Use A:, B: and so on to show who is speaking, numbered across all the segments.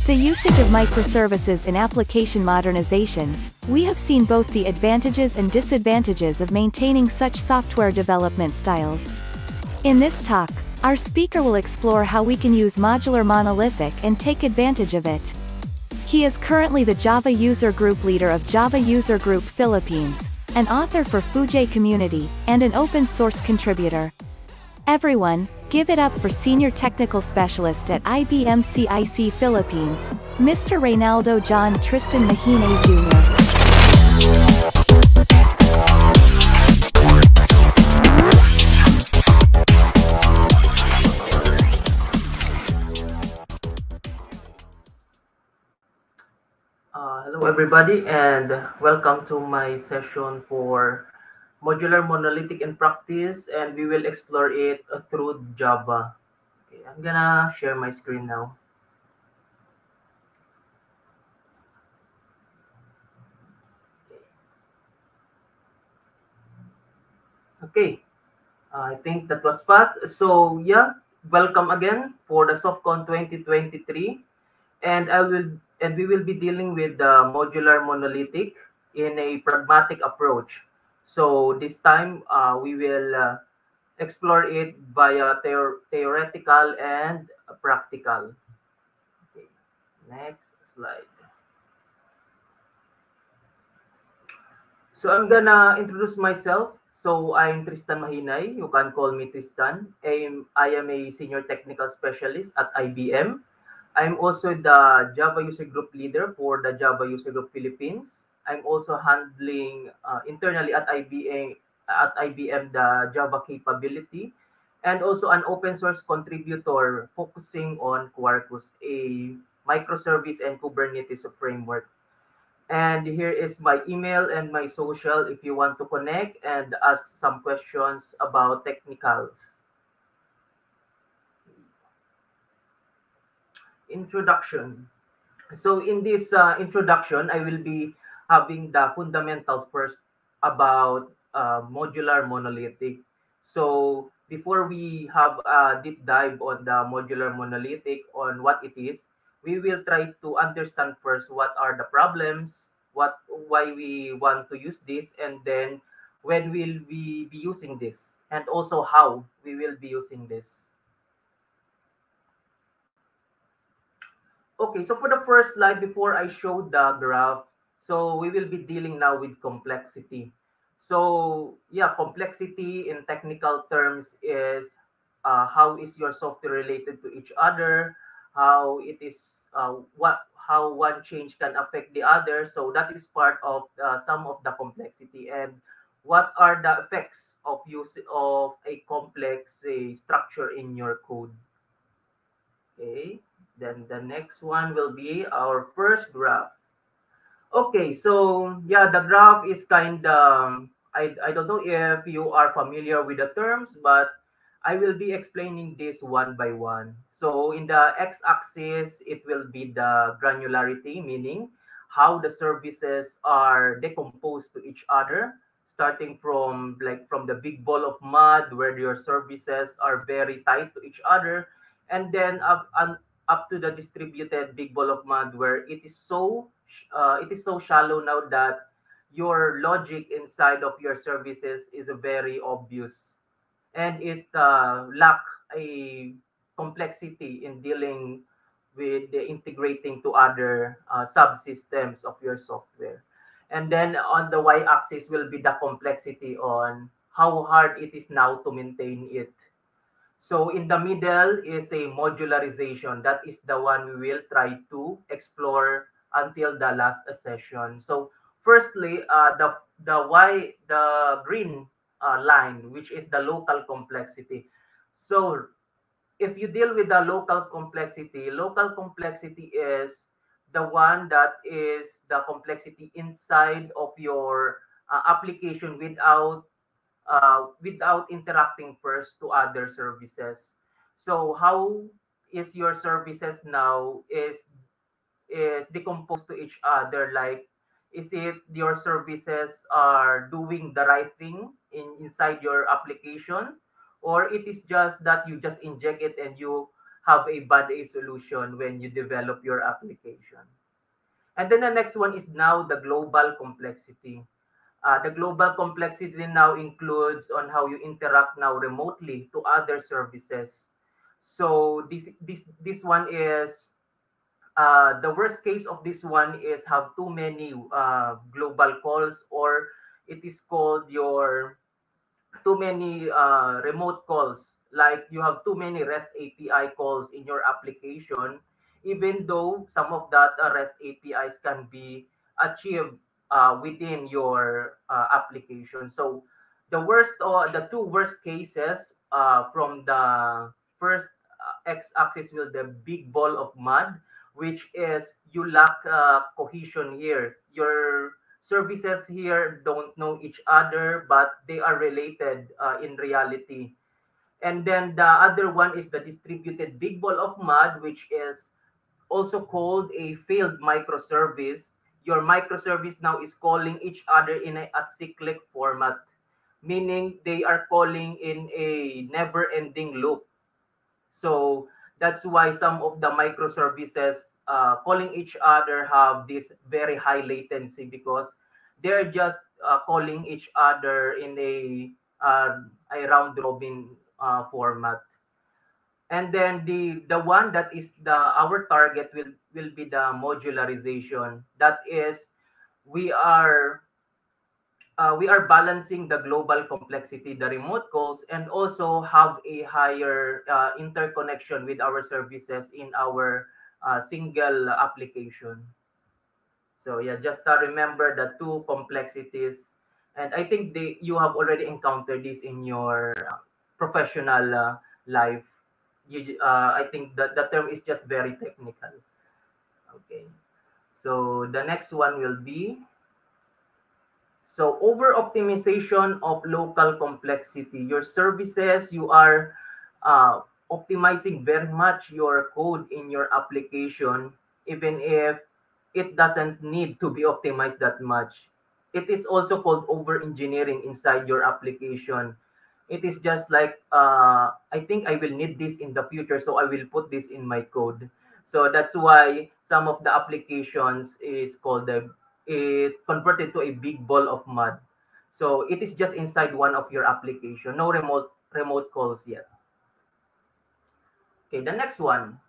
A: the usage of microservices in application modernization, we have seen both the advantages and disadvantages of maintaining such software development styles. In this talk, our speaker will explore how we can use modular monolithic and take advantage of it. He is currently the Java User Group leader of Java User Group Philippines, an author for Fujay Community, and an open source contributor. Everyone, give it up for Senior Technical Specialist at IBM CIC Philippines, Mr. Reynaldo John Tristan Mahine Jr.
B: Hello everybody, and welcome to my session for modular monolithic in practice, and we will explore it through Java. Okay, I'm gonna share my screen now. Okay, I think that was fast. So yeah, welcome again for the SoftCon 2023, and we will be dealing with the modular monolithic in a pragmatic approach. So this time we will explore it via theoretical and practical. Okay. Next slide. So I'm gonna introduce myself. So I'm Tristan Mahinay. You can call me Tristan. I am a senior technical specialist at IBM. I'm also the Java User Group leader for the Java User Group Philippines. I'm also handling internally at IBM the Java capability, and also an open source contributor focusing on Quarkus, a microservice and Kubernetes framework. And here is my email and my social if you want to connect and ask some questions about technicals. Introduction. So in this introduction, I will be having the fundamentals first about modular monolithic. So before we have a deep dive on the modular monolithic, on what it is, we will try to understand first what are the problems, why we want to use this, and then when will we be using this, and also how we will be using this. Okay, so for the first slide, before I show the graph, so we will be dealing now with complexity. So yeah, complexity in technical terms is how is your software related to each other, how it is, how one change can affect the other. So that is part of some of the complexity, and what are the effects of use of a complex structure in your code. Okay, then the next one will be our first graph. Okay, so yeah, the graph is kind of, I don't know if you are familiar with the terms, but I will be explaining this one by one. So in the x-axis, it will be the granularity, meaning how the services are decomposed to each other, starting from the big ball of mud where your services are very tight to each other, and then up to the distributed big ball of mud where it is so shallow now that your logic inside of your services is very obvious, and it lack a complexity in dealing with the integrating to other subsystems of your software. And then on the y-axis will be the complexity on how hard it is now to maintain it. So in the middle is a modularization. That is the one we will try to explore until the last session. So firstly, the green line, which is the local complexity. So if you deal with the local complexity is the one that is the complexity inside of your application without interacting first to other services. So how is your services now is decomposed to each other? Like, is it your services are doing the right thing inside your application, or it is just that you just inject it and have a band-aid solution when you develop your application. And then the next one is now the global complexity. The global complexity now includes on how you interact now remotely to other services. So this one is the worst case of this one is have too many global calls, or it is called your too many remote calls. Like you have too many REST API calls in your application, even though some of that REST APIs can be achieved within your application. So the worst, or the two worst cases from the first x-axis will the big ball of mud, which is you lack cohesion here. Your services here don't know each other, but they are related in reality. And then the other one is the distributed big ball of mud, which is also called a failed microservice. Your microservice now is calling each other in a acyclic format, meaning they are calling in a never-ending loop. So that's why some of the microservices calling each other have this very high latency, because they're just calling each other in a round robin format. And then the one that is the our target will be the modularization. That is, we are we are balancing the global complexity, the remote calls, and also have a higher interconnection with our services in our single application. So yeah, just remember the two complexities, and I think you have already encountered this in your professional life. I think that the term is just very technical. Okay, so the next one will be, so over optimization of local complexity. Your services, you are optimizing very much your code in your application, even if it doesn't need to be optimized that much. It is also called over engineering inside your application. It is just like, I think I will need this in the future, so I will put this in my code. So that's why some of the applications is called it converted to a big ball of mud. So it is just inside one of your application, no remote calls yet. Okay, the next one,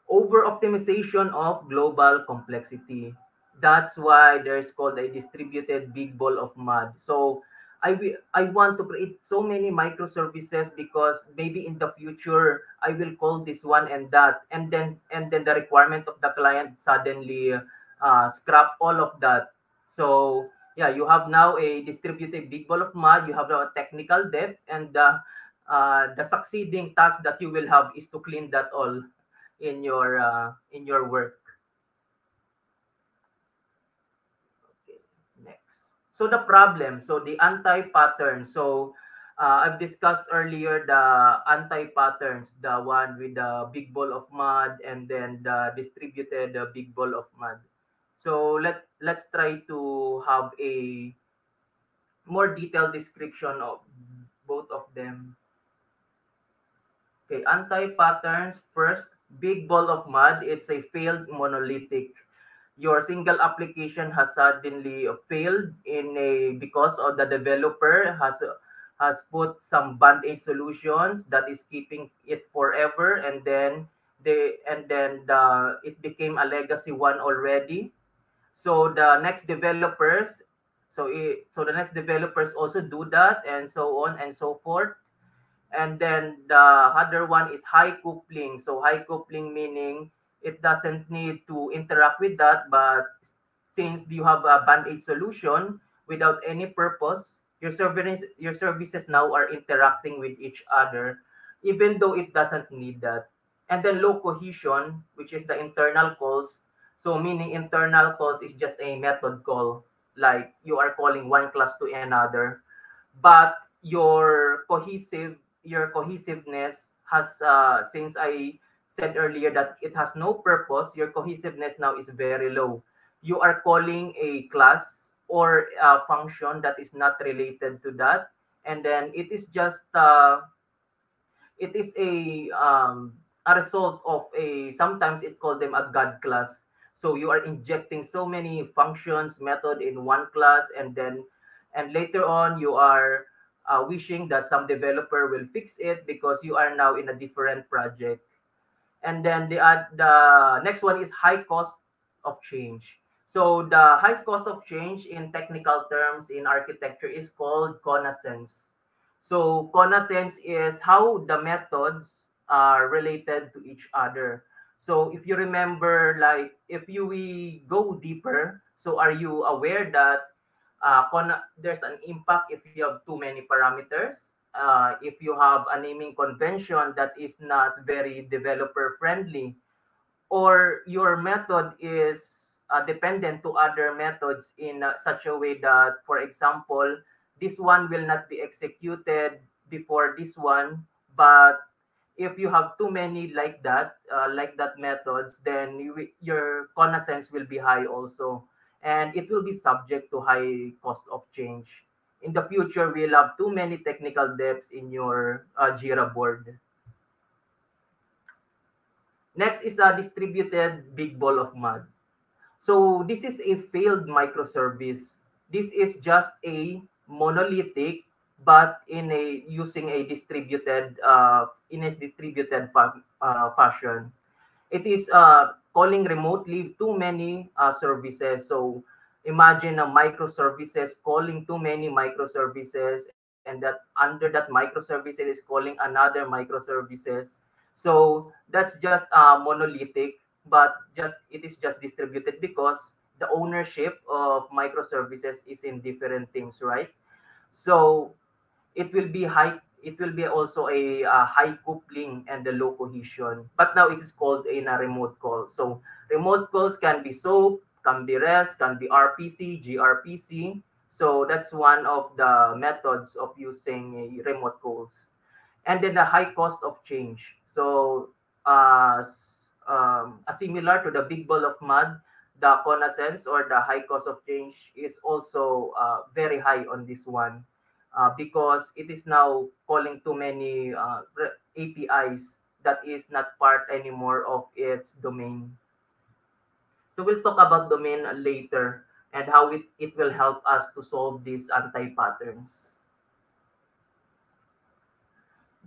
B: over optimization of global complexity. That's why there's called a distributed big ball of mud. So I want to create so many microservices, because maybe in the future I will call this one and that, and then the requirement of the client suddenly scrap all of that. So yeah, you have now a distributed big ball of mud. You have a technical debt, and the succeeding task that you will have is to clean that all in your work. Okay, next. So the problem, so the anti-pattern. So I've discussed earlier the anti-patterns, the one with the big ball of mud, and then the distributed big ball of mud. So let's try to have a more detailed description of both of them. Okay, anti-patterns first. Big ball of mud, it's a failed monolithic. Your single application has suddenly failed in a because of the developer has put some band-aid solutions that is keeping it forever, and then it became a legacy one already. So the next developers, so the next developers also do that, and so on and so forth. And then the other one is high coupling. So high coupling meaning it doesn't need to interact with that, but since you have a band-aid solution without any purpose, your services now are interacting with each other, even though it doesn't need that. And then low cohesion, which is the internal calls. So meaning internal calls is just a method call, like you are calling one class to another, but your cohesiveness has since I said earlier that it has no purpose, your cohesiveness now is very low. You are calling a class or a function that is not related to that, and then it is just it is a result of a, sometimes it called them a God class. So you are injecting so many functions method in one class, and then and later on you are wishing that some developer will fix it because you are now in a different project. And then the next one is high cost of change. So the high cost of change in technical terms in architecture is called connascence. So connascence is how the methods are related to each other. So if you remember, like if you we go deeper, so are you aware that there's an impact if you have too many parameters? If you have a naming convention that is not very developer friendly, or your method is dependent to other methods in such a way that, for example, this one will not be executed before this one, but if you have too many like that methods, then your connaissance will be high also, and it will be subject to high cost of change. In the future, we'll have too many technical depths in your Jira board. Next is a distributed big ball of mud. So this is a failed microservice. This is just a monolithic, but in a using a distributed fashion. It is calling remotely too many services. So imagine a microservices calling too many microservices, and that under that microservices is calling another microservices. So that's just monolithic, but just it is just distributed because the ownership of microservices is in different things, right? So it will be high, it will be also a high coupling and the low cohesion, but now it is called in a remote call. So remote calls can be SOAP, can be REST, can be RPC, grpc. So that's one of the methods of using remote calls. And then the high cost of change. So similar to the big ball of mud, the connaissance or the high cost of change is also very high on this one, because it is now calling too many APIs that is not part anymore of its domain. So we'll talk about domain later and how it will help us to solve these anti-patterns.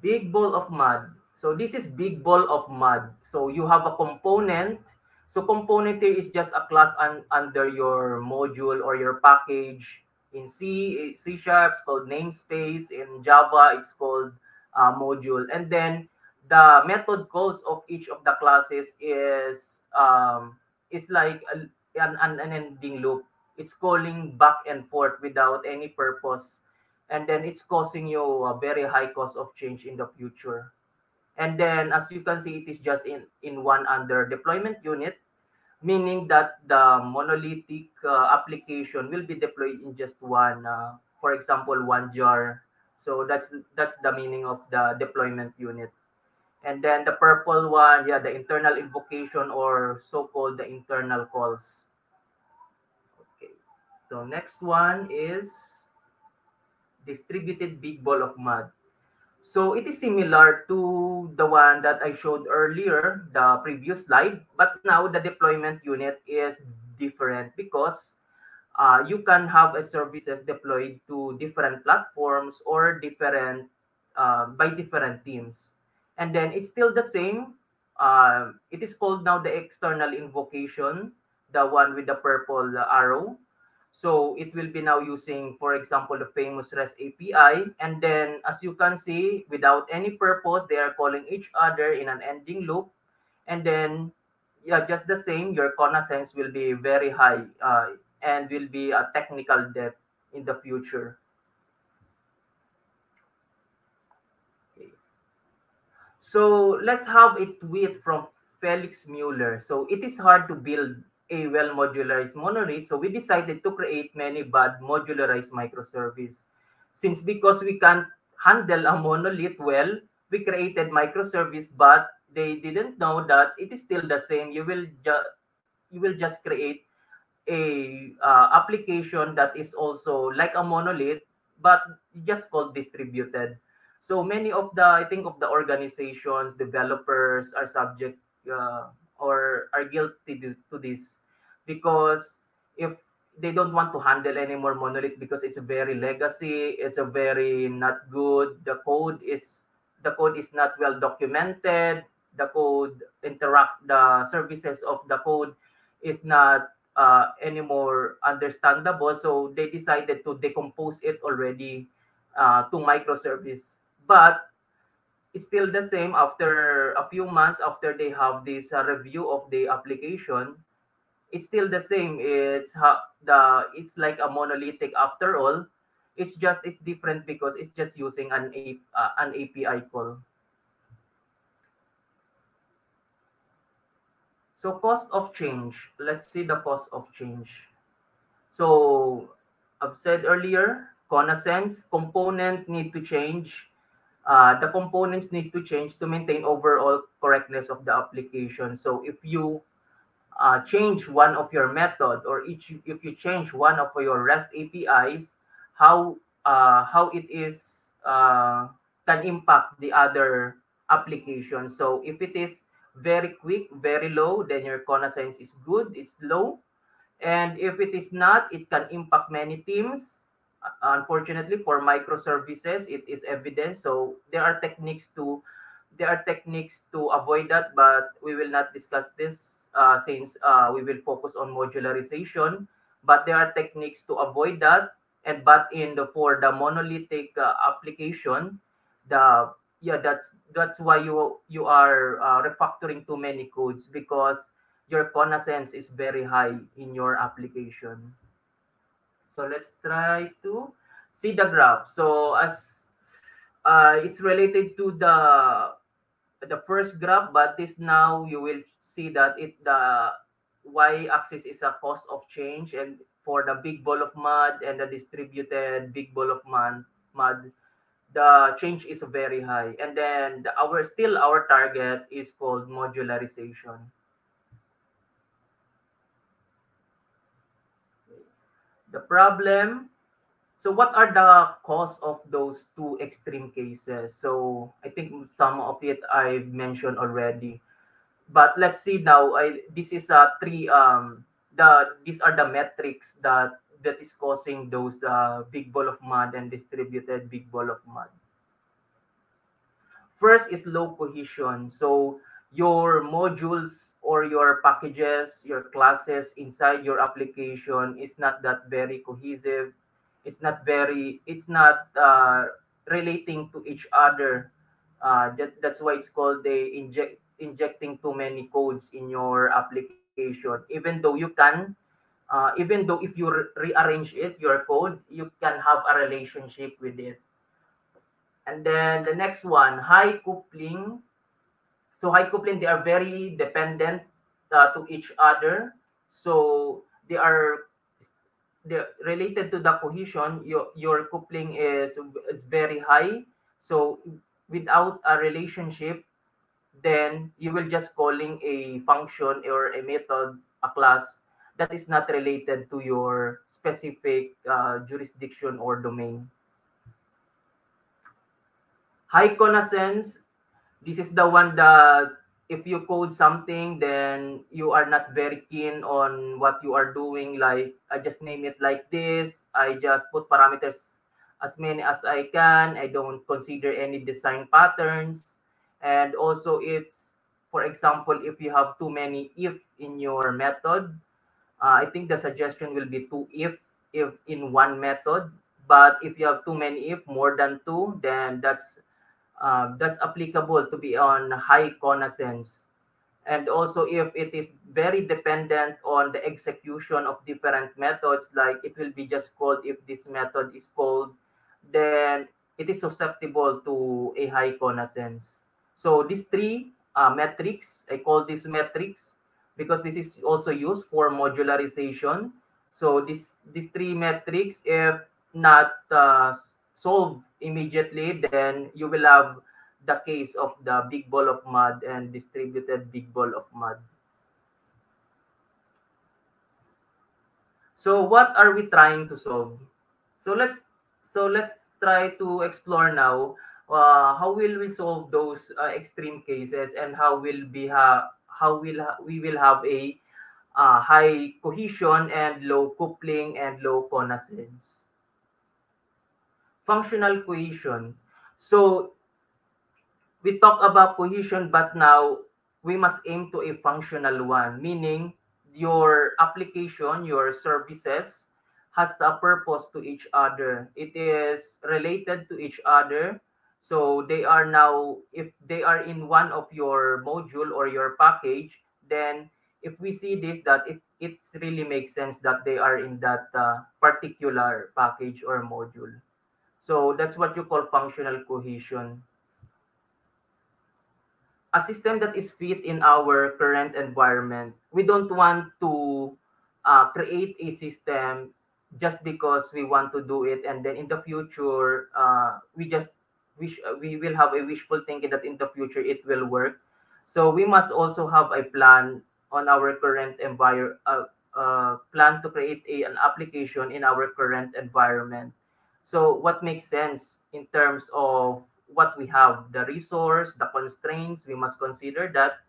B: Big ball of mud. So this is big ball of mud. So you have a component. So component here is just a class under your module or your package. In C Sharp, it's called namespace. In Java, it's called module. And then the method calls of each of the classes is like an unending loop. It's calling back and forth without any purpose, and then it's causing you a very high cost of change in the future. And then as you can see, it is just in one under deployment unit, meaning that the monolithic application will be deployed in just one, for example, one jar. So that's the meaning of the deployment unit. And then the purple one, yeah, the internal invocation or so-called the internal calls. Okay. So next one is distributed big ball of mud. So it is similar to the one that I showed earlier, the previous slide, but now the deployment unit is different because you can have a services deployed to different platforms or different by different teams, and then it's still the same. It is called now the external invocation, the one with the purple arrow. So it will be now using, for example, the famous REST API. And then as you can see, without any purpose, they are calling each other in an ending loop. And then, yeah, just the same, your connaissance will be very high and will be a technical depth in the future. Okay. So let's have a tweet from Felix Mueller. So it is hard to build a well modularized monolith. So we decided to create many bad modularized microservice. Since because we can't handle a monolith well, we created microservice, but they didn't know that it is still the same. You will just create a application that is also like a monolith, but just called distributed. So many of the, I think, of the organizations, developers are subject or are guilty to this, because if they don't want to handle any more monolith because it's very legacy, it's a very not good. The code is not well documented. The code interact the services of the code is not anymore understandable. So they decided to decompose it already to microservice. But it's still the same after a few months after they have this review of the application. It's still the same. It's like a monolithic after all. It's different because it's just using an API call. So cost of change. Let's see the cost of change. So I've said earlier, Conasense component need to change. The components need to change to maintain overall correctness of the application. So if you change one of your method, or if you change one of your REST APIs, how it is can impact the other application. So if it is very quick, very low, then your Conasense is good, it's low. And if it is not, it can impact many teams. Unfortunately, for microservices, it is evident. So there are techniques to avoid that, but we will not discuss this since we will focus on modularization. But there are techniques to avoid that. And but for the monolithic application, the yeah that's why you are refactoring too many codes, because your connaissance is very high in your application. So let's try to see the graph. So as it's related to the first graph, but this now you will see that the y-axis is a cost of change, and for the big ball of mud and the distributed big ball of mud, the change is very high. And then our target is called modularization. The problem. So what are the cause of those two extreme cases? So I think some of it I mentioned already. But let's see now. This is these are the metrics that is causing those big ball of mud and distributed big ball of mud. First is low cohesion. So your modules or your packages, your classes inside your application is not that very cohesive. It's not relating to each other. That's why it's called injecting too many codes in your application. Even though if you rearrange it, your code, you can have a relationship with it. And then the next one, high coupling. So high coupling, they are very dependent to each other. So they're related to the cohesion. Your coupling is very high. So without a relationship, then you will just calling a function or a method, a class that is not related to your specific jurisdiction or domain. High connaissance. This is the one that if you code something, then you are not very keen on what you are doing. Like, I just name it like this. I just put parameters as many as I can. I don't consider any design patterns. And also for example, if you have too many if in your method, I think the suggestion will be two if in one method. But if you have too many if, more than two, then that's applicable to be on high connaissance. And also if it is very dependent on the execution of different methods, like it will be just called if this method is called, then it is susceptible to a high connaissance. So these three metrics, I call these metrics because this is also used for modularization. So these three metrics, if not solved immediately, then you will have the case of the big ball of mud and distributed big ball of mud. So what are we trying to solve? So let's try to explore now how will we solve those extreme cases, and we will have a high cohesion and low coupling and low connaissance. Functional cohesion. So we talk about cohesion, but now we must aim to a functional one, meaning your application, your services has a purpose to each other. It is related to each other. So they are now, if they are in one of your module or your package, then if we see this, that it really makes sense that they are in that particular package or module. So that's what you call functional cohesion. A system that is fit in our current environment. We don't want to create a system just because we want to do it, and then in the future, we just we will have a wishful thinking that in the future it will work. So we must also have a plan on our current environment. Plan to create an application in our current environment. So what makes sense in terms of what we have, the resource, the constraints, we must consider that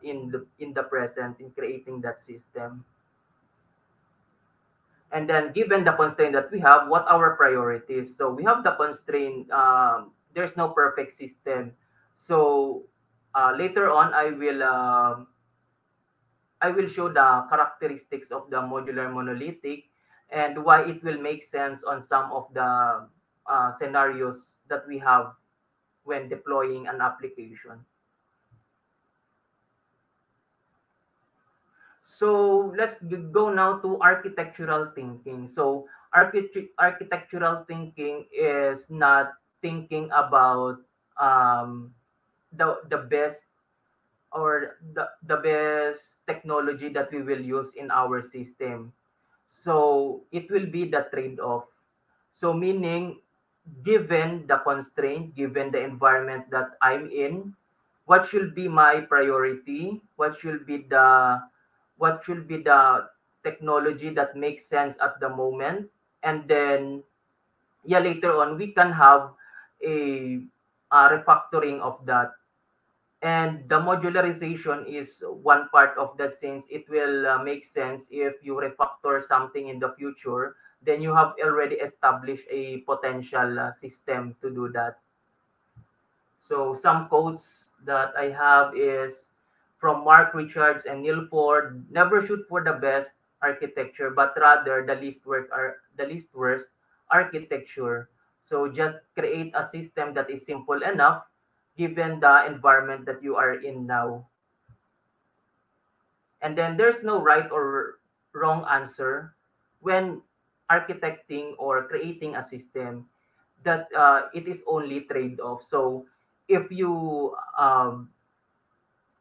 B: in the present in creating that system. And then given the constraint that we have, what our priorities. So we have the constraint, there's no perfect system. So later on I will show the characteristics of the modular monolithic and why it will make sense on some of the scenarios that we have when deploying an application. So let's go now to architectural thinking. So architectural thinking is not thinking about the best or the best technology that we will use in our system. So it will be the trade-off. So meaning, given the constraint, given the environment that I'm in, what should be my priority? What should be the technology that makes sense at the moment? And then yeah, later on we can have a refactoring of that. And the modularization is one part of that, since it will make sense if you refactor something in the future, then you have already established a potential system to do that. So some quotes that I have is from Mark Richards and Neil Ford: never shoot for the best architecture, but rather the least worst architecture. So just create a system that is simple enough given the environment that you are in now. And then there's no right or wrong answer when architecting or creating a system, that it is only trade-off. So if you um,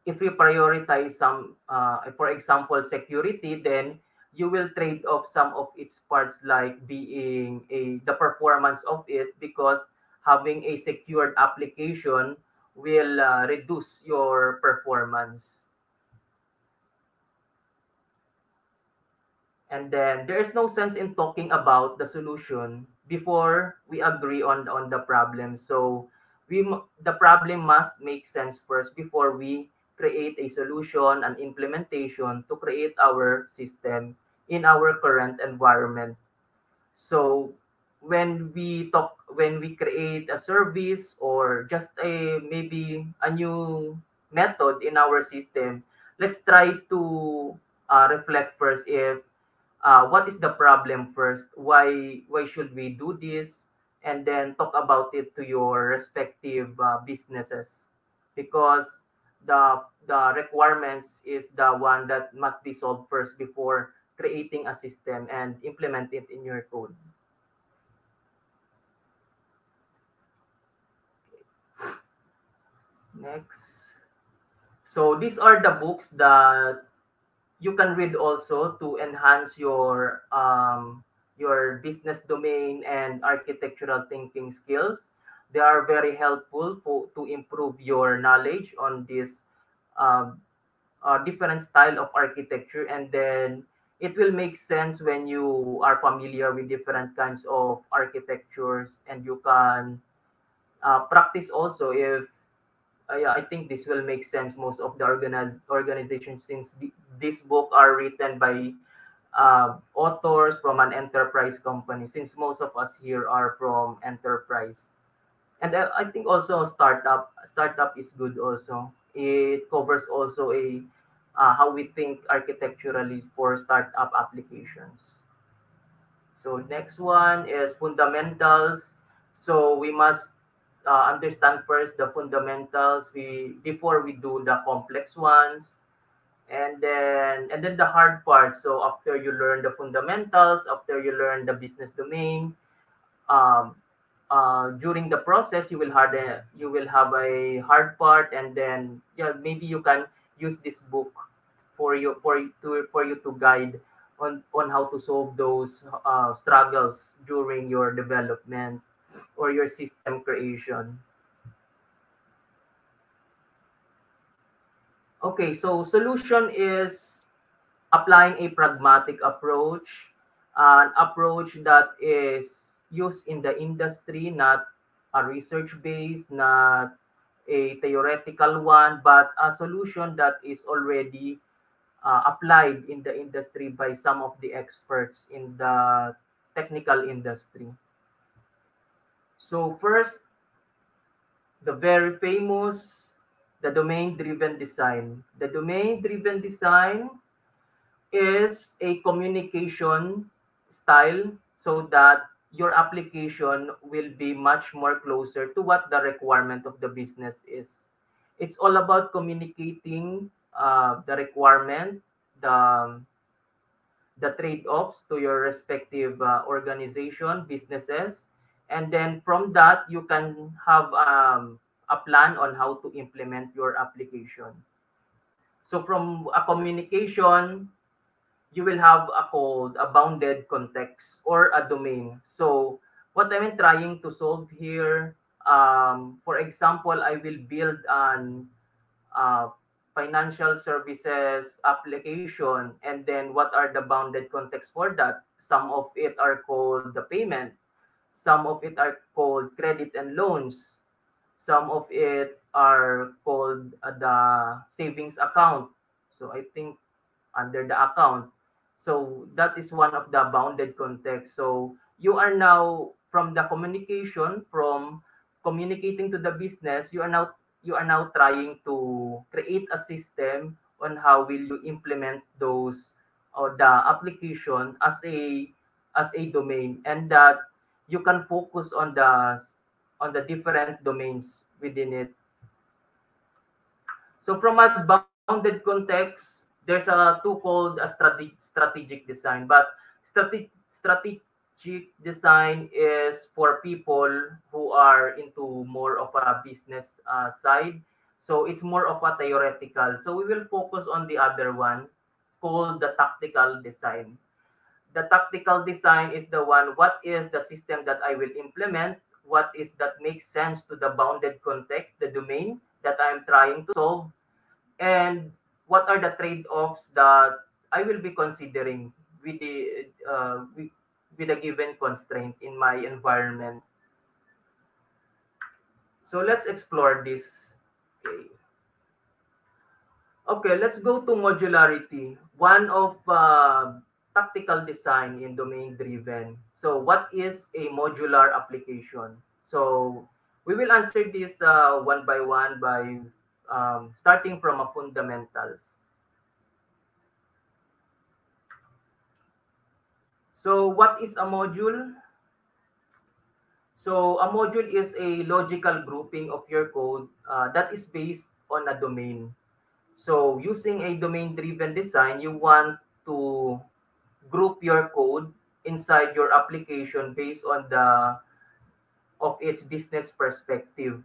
B: if you prioritize some, for example, security, then you will trade off some of its parts, like being the performance of it, because having a secured application will reduce your performance. And then there is no sense in talking about the solution before we agree on the problem. So the problem must make sense first before we create a solution, an implementation to create our system in our current environment. So when we create a service or just a maybe a new method in our system, let's try to reflect first if what is the problem first, why should we do this, and then talk about it to your respective businesses, because the requirements is the one that must be solved first before creating a system and implement it in your code. Next. So these are the books that you can read also to enhance your business domain and architectural thinking skills. They are very helpful to improve your knowledge on this um, different style of architecture. And then it will make sense when you are familiar with different kinds of architectures, and you can practice also if yeah, I think this will make sense most of the organizations, since this book are written by authors from an enterprise company, since most of us here are from enterprise. And I think also startup is good also. It covers also a how we think architecturally for startup applications. So next one is fundamentals. So we must understand first the fundamentals before we do the complex ones, and then the hard part. So after you learn the fundamentals, after you learn the business domain, um, during the process you will have a hard part, and then yeah, maybe you can use this book for you to guide on how to solve those struggles during your development or your system creation. Okay, so solution is applying a pragmatic approach, an approach that is used in the industry, not a research based, not a theoretical one, but a solution that is already applied in the industry by some of the experts in the technical industry. So first, the very famous, the domain driven design. The domain driven design is a communication style so that your application will be much more closer to what the requirement of the business is. It's all about communicating the requirement, the the trade-offs to your respective organization, businesses, and then from that you can have a plan on how to implement your application. So from a communication, you will have a called a bounded context or a domain. So what I'm trying to solve here, for example, I will build an uh, financial services application, and then what are the bounded contexts for that? Some of it are called the payment, some of it are called credit and loans, some of it are called the savings account. So I think under the account. So that is one of the bounded context. So you are now from the communication, from communicating to the business, you are now trying to create a system on how will you implement those or the application as a domain, and that you can focus on the different domains within it. So from a bounded context, there's a tool called a strategic design. But strategic design is for people who are into more of a business side. So it's more of a theoretical. So we will focus on the other one called the tactical design. The tactical design is the one, what is the system that I will implement? What is that makes sense to the bounded context, the domain that I'm trying to solve? And what are the trade-offs that I will be considering with with a given constraint in my environment? So let's explore this. Okay. Okay, let's go to modularity. One of tactical design in domain driven. So what is a modular application? So we will answer this one by one by starting from a fundamentals. So what is a module? So a module is a logical grouping of your code that is based on a domain. So using a domain-driven design, you want to group your code inside your application based on the of its business perspective.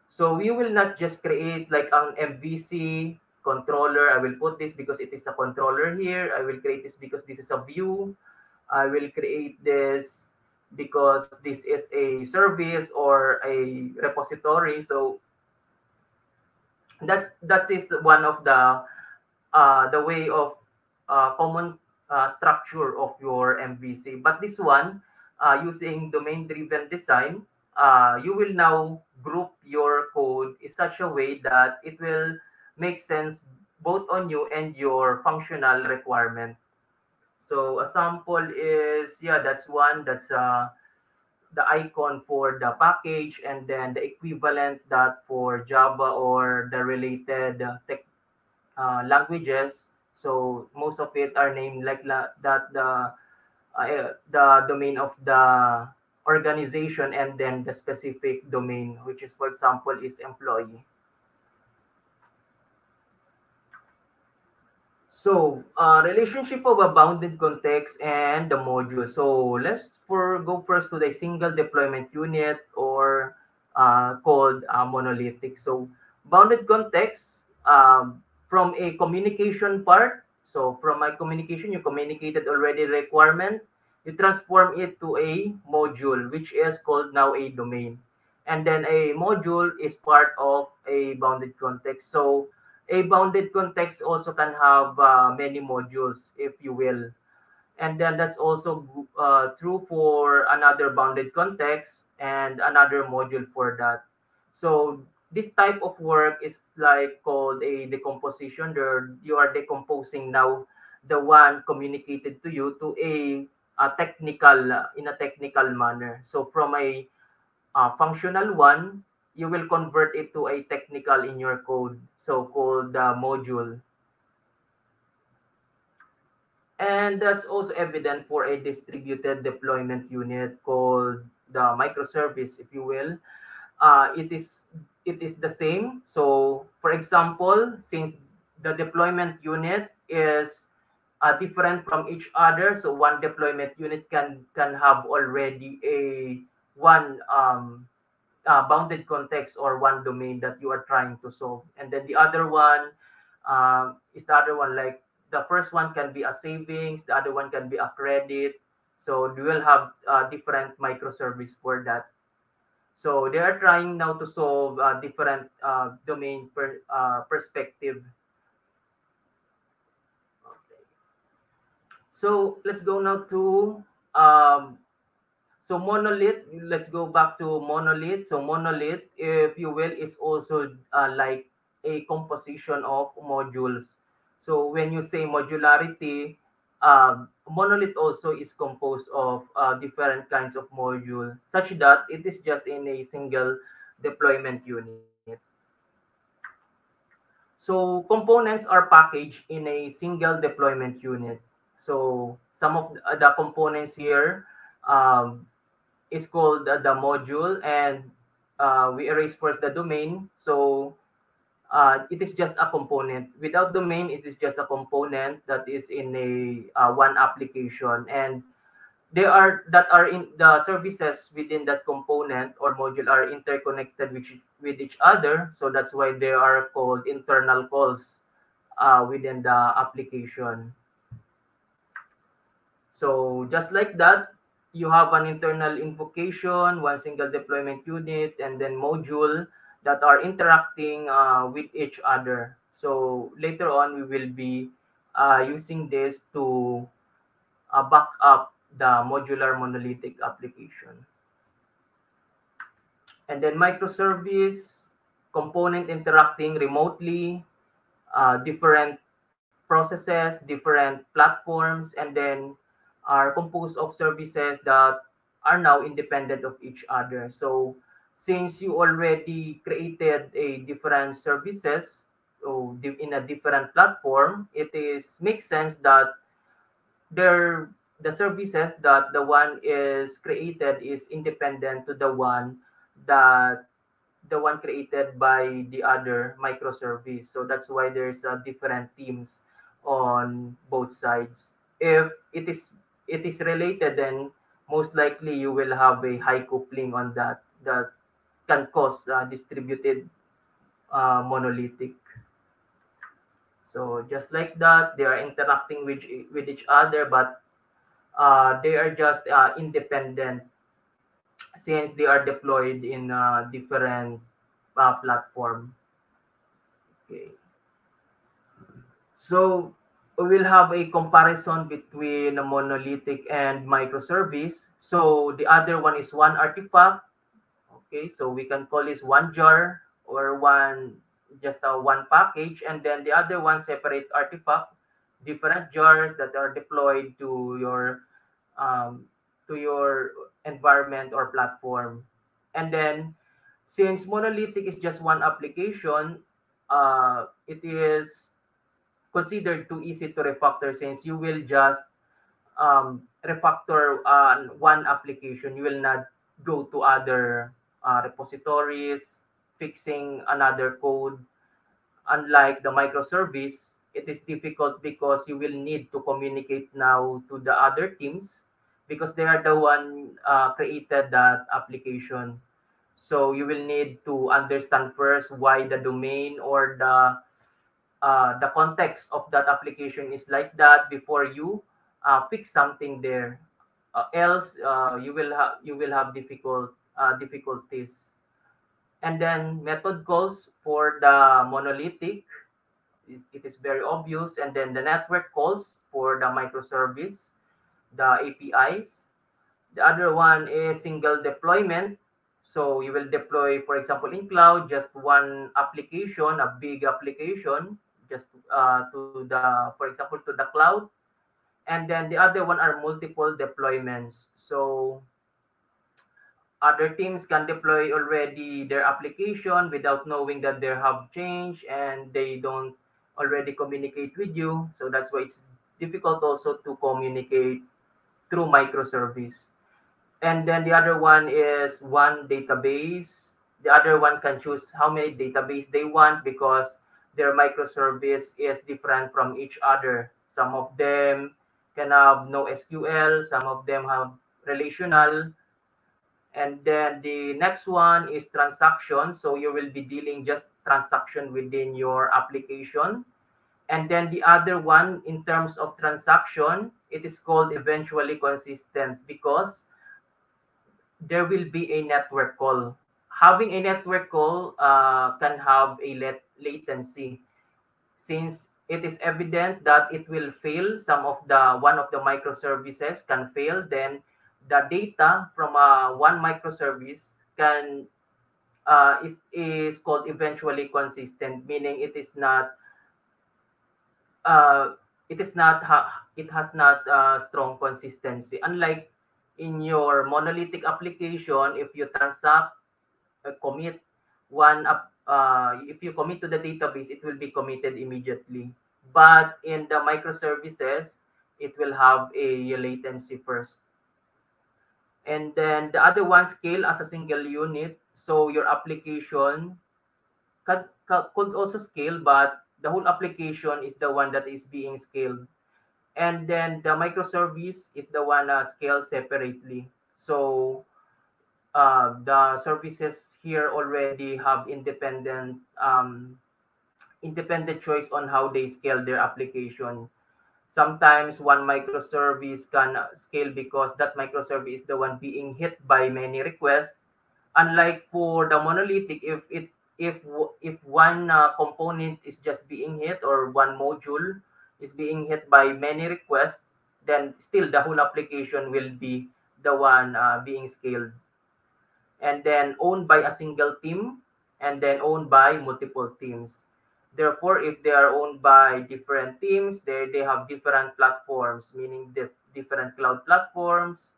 B: So we will not just create like an MVC controller. I will put this because it is a controller here. I will create this because this is a view. I will create this because this is a service or a repository. So that is one of the way of common structure of your MVC. But this one, using domain-driven design, you will now group your code in such a way that it will make sense both on you and your functional requirement. So a sample is, yeah, that's one. That's the icon for the package, and then the equivalent that for Java or the related tech languages. So most of it are named like that, the domain of the organization, and then the specific domain, which is, for example, is employee. So, relationship of a bounded context and the module. So, go first to the single deployment unit, or called monolithic. So, bounded context, from a communication part. So, from my communication, you communicated already requirement. You transform it to a module, which is called now a domain. And then a module is part of a bounded context. So, a bounded context also can have many modules, if you will. And then that's also true for another bounded context and another module for that. So this type of work is like called a decomposition. There, you are decomposing now the one communicated to you to a technical, in a technical manner. So from a functional one, you will convert it to a technical in your code, so-called module. And that's also evident for a distributed deployment unit called the microservice, if you will. It is the same. So, for example, since the deployment unit is different from each other, so one deployment unit can have already a one bounded context or one domain that you are trying to solve, and then the other one is the other one, like the first one can be a savings, the other one can be a credit. So you will have different microservice for that. So they are trying now to solve different domain perspective. Okay. So let's go now to so monolith. Let's go back to monolith. So monolith, if you will, is also like a composition of modules. So when you say modularity, monolith also is composed of different kinds of module, such that it is just in a single deployment unit. So components are packaged in a single deployment unit. So some of the components here is called the module, and we erase first the domain. So it is just a component. Without domain, it is just a component that is in a one application, and they are that are in the services within that component or module are interconnected with each other. So that's why they are called internal calls within the application. So just like that, you have an internal invocation, one single deployment unit, and then module that are interacting with each other. So later on, we will be using this to back up the modular monolithic application. And then microservice, component interacting remotely, different processes, different platforms, and then are composed of services that are now independent of each other. So since you already created a different services in a different platform, it is makes sense that the services that the one is created is independent to that the one created by the other microservice. So that's why there's different teams on both sides. If it is related, then most likely you will have a high coupling on that can cause distributed monolithic. So just like that, they are interacting with each other, but they are just independent since they are deployed in different platform. Okay. So we will have a comparison between a monolithic and microservice. So the other one is one artifact. Okay, so we can call this one jar or one package, and then the other one separate artifact, different jars that are deployed um, to your environment or platform. And then since monolithic is just one application, it is considered too easy to refactor since you will just refactor one application. You will not go to other repositories, fixing another code. Unlike the microservice, it is difficult because you will need to communicate now to the other teams because they are the one created that application. So you will need to understand first why the domain or the context of that application is like that before you fix something there. Else, you will have difficulties. And then method calls for the monolithic, it is very obvious. And then the network calls for the microservice, the APIs. The other one is single deployment. So you will deploy, for example, in cloud, just one application, a big application, just for example, to the cloud. And then the other one are multiple deployments. So other teams can deploy already their application without knowing that they have changed and they don't already communicate with you. So that's why it's difficult also to communicate through microservice. And then the other one is one database. The other one can choose how many database they want because their microservice is different from each other. Some of them can have no SQL, some of them have relational. And then the next one is transaction. So you will be dealing just transaction within your application. And then the other one, in terms of transaction, it is called eventually consistent because there will be a network call. Having a network call can have a latency since it is evident that it will fail. One of the microservices can fail, then the data from one microservice is called eventually consistent, meaning uh, it has not strong consistency. Unlike in your monolithic application, if you commit if you commit to the database, it will be committed immediately. But in the microservices, it will have a latency first. And then the other one, scale as a single unit. So your application could also scale, but the whole application is the one that is being scaled. And then the microservice is the one scaled separately. So the services here already have independent choice on how they scale their application. Sometimes one microservice can scale because that microservice is the one being hit by many requests. Unlike for the monolithic, if one component is just being hit or one module is being hit by many requests, then still the whole application will be the one being scaled. And then owned by a single team, and then owned by multiple teams. Therefore, if they are owned by different teams, they have different platforms, meaning different cloud platforms,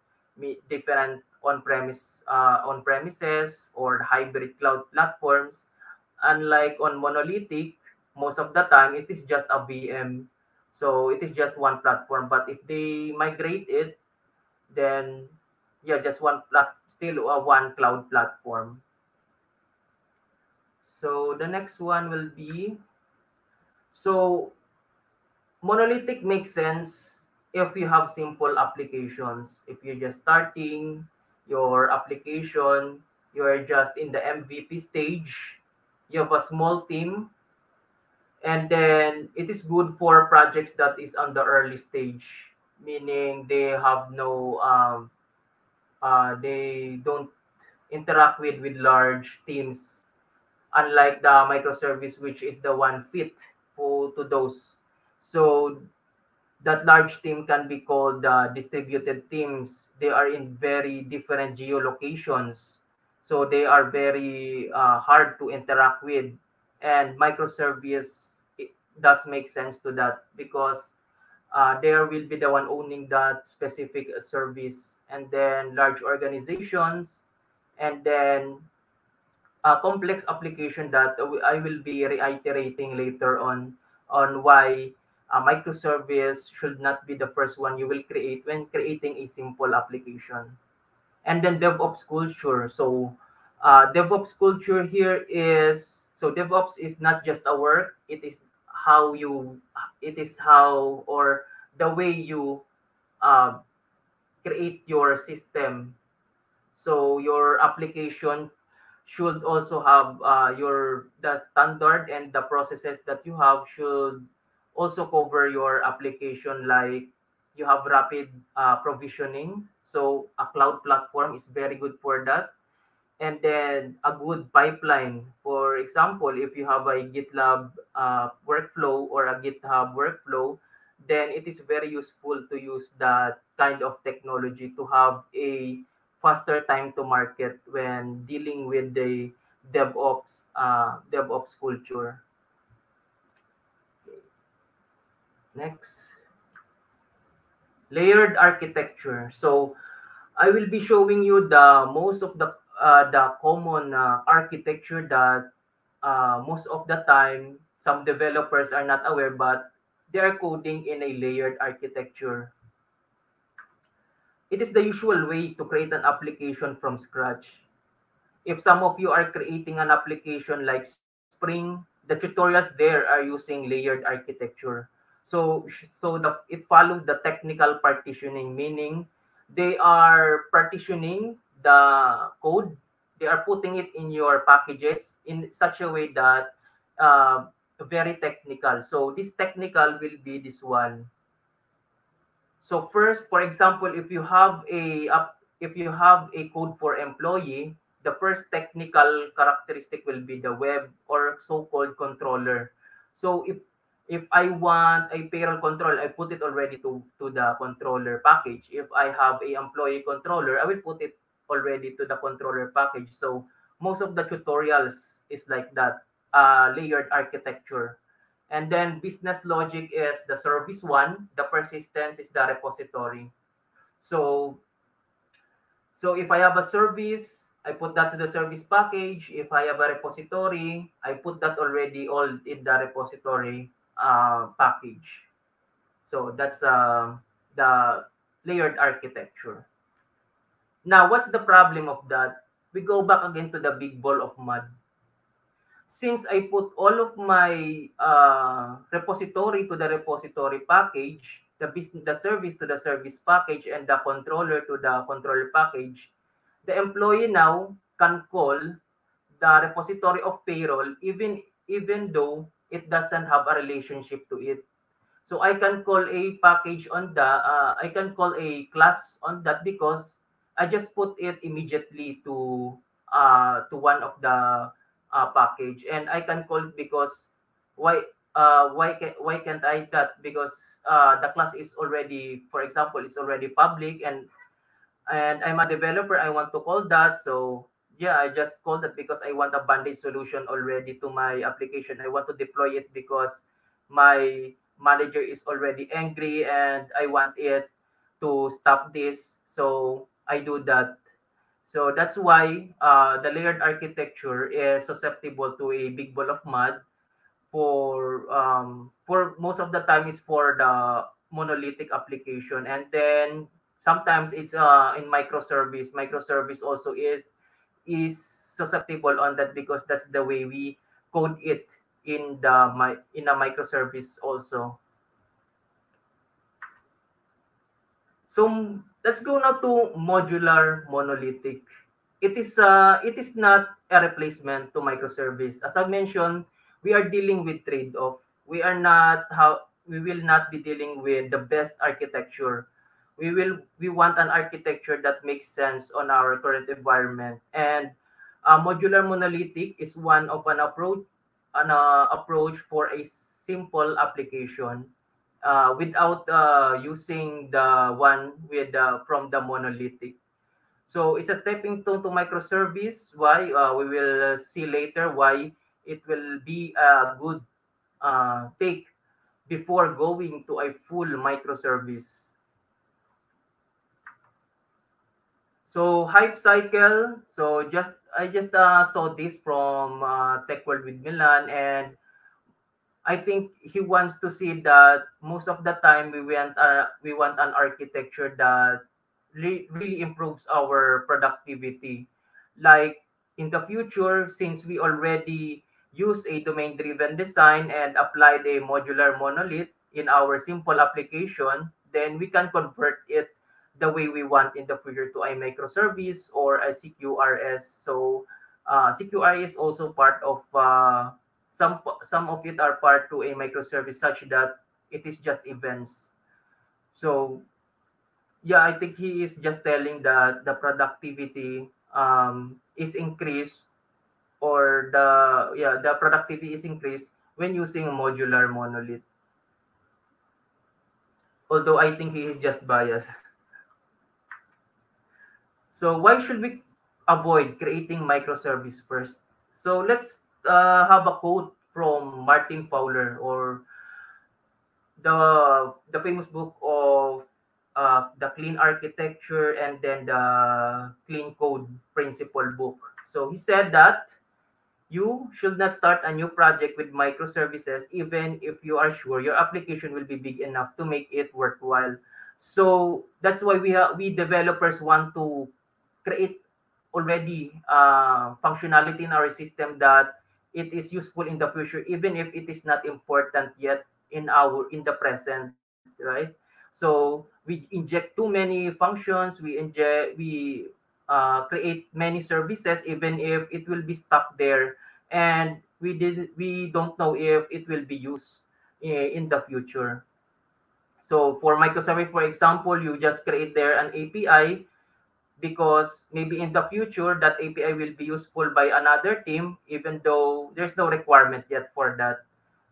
B: different on premises or hybrid cloud platforms. Unlike on monolithic, most of the time it is just a VM, so it is just one platform. But if they migrate it, then yeah, just still one cloud platform. So the next one will be, so monolithic makes sense if you have simple applications. If you're just starting your application, you're just in the MVP stage, you have a small team, and then it is good for projects that is on the early stage, meaning they don't interact with large teams, unlike the microservice, which is the one fit to those. So that large team can be called distributed teams. They are in very different geolocations, so they are very hard to interact with. And microservice, it does make sense to that because there will be the one owning that specific service, and then large organizations, and then a complex application that I will be reiterating later on why a microservice should not be the first one you will create when creating a simple application. And then DevOps culture. So DevOps culture here is, so DevOps is not just a work, it is how, or the way you uh, create your system. So your application should also have your the standard, and the processes that you have should also cover your application, like you have rapid provisioning. So a cloud platform is very good for that. And then a good pipeline. For example, if you have a GitLab workflow or a GitHub workflow, then it is very useful to use that kind of technology to have a faster time to market when dealing with the DevOps culture. Next, layered architecture. So I will be showing you the most of the common architecture that most of the time some developers are not aware, but they are coding in a layered architecture. It is the usual way to create an application from scratch. If some of you are creating an application like Spring, the tutorials there are using layered architecture. So it follows the technical partitioning, meaning they are partitioning the code. They are putting it in your packages in such a way that uh, very technical. So this technical will be this one. So first, for example, if you have a code for employee, the first technical characteristic will be the web or so-called controller. So if I want a payroll control, I put it already to the controller package. If I have a employee controller, I will put it already to the controller package. So most of the tutorials is like that, layered architecture. And then business logic is the service one, the persistence is the repository. So so if I have a service, I put that to the service package. If I have a repository, I put that already all in the repository package. So that's the layered architecture. Now, what's the problem of that? We go back again to the big ball of mud. Since I put all of my repository to the repository package, the service to the service package, and the controller to the controller package, the employee now can call the repository of payroll even though it doesn't have a relationship to it. So I can call a package on the I can call a class on that because I just put it immediately to one of the package, and I can call it because why why can't I that, because the class is already, for example, it's already public, and I'm a developer, I want to call that. So yeah, I just call that because I want a band-aid solution already to my application. I want to deploy it because my manager is already angry and I want it to stop this. So I do that. So that's why the layered architecture is susceptible to a big ball of mud. For most of the time it's for the monolithic application, and then sometimes it's in microservice also is susceptible on that because that's the way we code it in a microservice also. So let's go now to modular monolithic. It is not a replacement to microservice. As I mentioned, we are dealing with trade-off. We will not be dealing with the best architecture. We want an architecture that makes sense on our current environment. And modular monolithic is one of an approach for a simple application. without using the one with from the monolithic. So it's a stepping stone to microservice. Why? We will see later why it will be a good take before going to a full microservice. So hype cycle. So I just saw this from Tech World with Milan, and I think he wants to see that most of the time we want an architecture that really improves our productivity. Like in the future, since we already use a domain-driven design and applied a modular monolith in our simple application, then we can convert it the way we want in the future to a microservice or a CQRS. So CQRS is also part of some of it are part to a microservice such that it is just events. So yeah, I think he is just telling that the productivity is increased, or the productivity is increased when using a modular monolith. Although I think he is just biased. So why should we avoid creating microservice first? So let's have a quote from Martin Fowler, or the famous book of the clean architecture and then the clean code principle book. So he said that you should not start a new project with microservices even if you are sure your application will be big enough to make it worthwhile. So that's why we developers want to create already functionality in our system that it is useful in the future, even if it is not important yet in the present, right? So we inject too many functions, we create many services even if it will be stuck there, and we don't know if it will be used in the future. So for microservice, for example, you just create there an API because maybe in the future that API will be useful by another team, even though there's no requirement yet for that.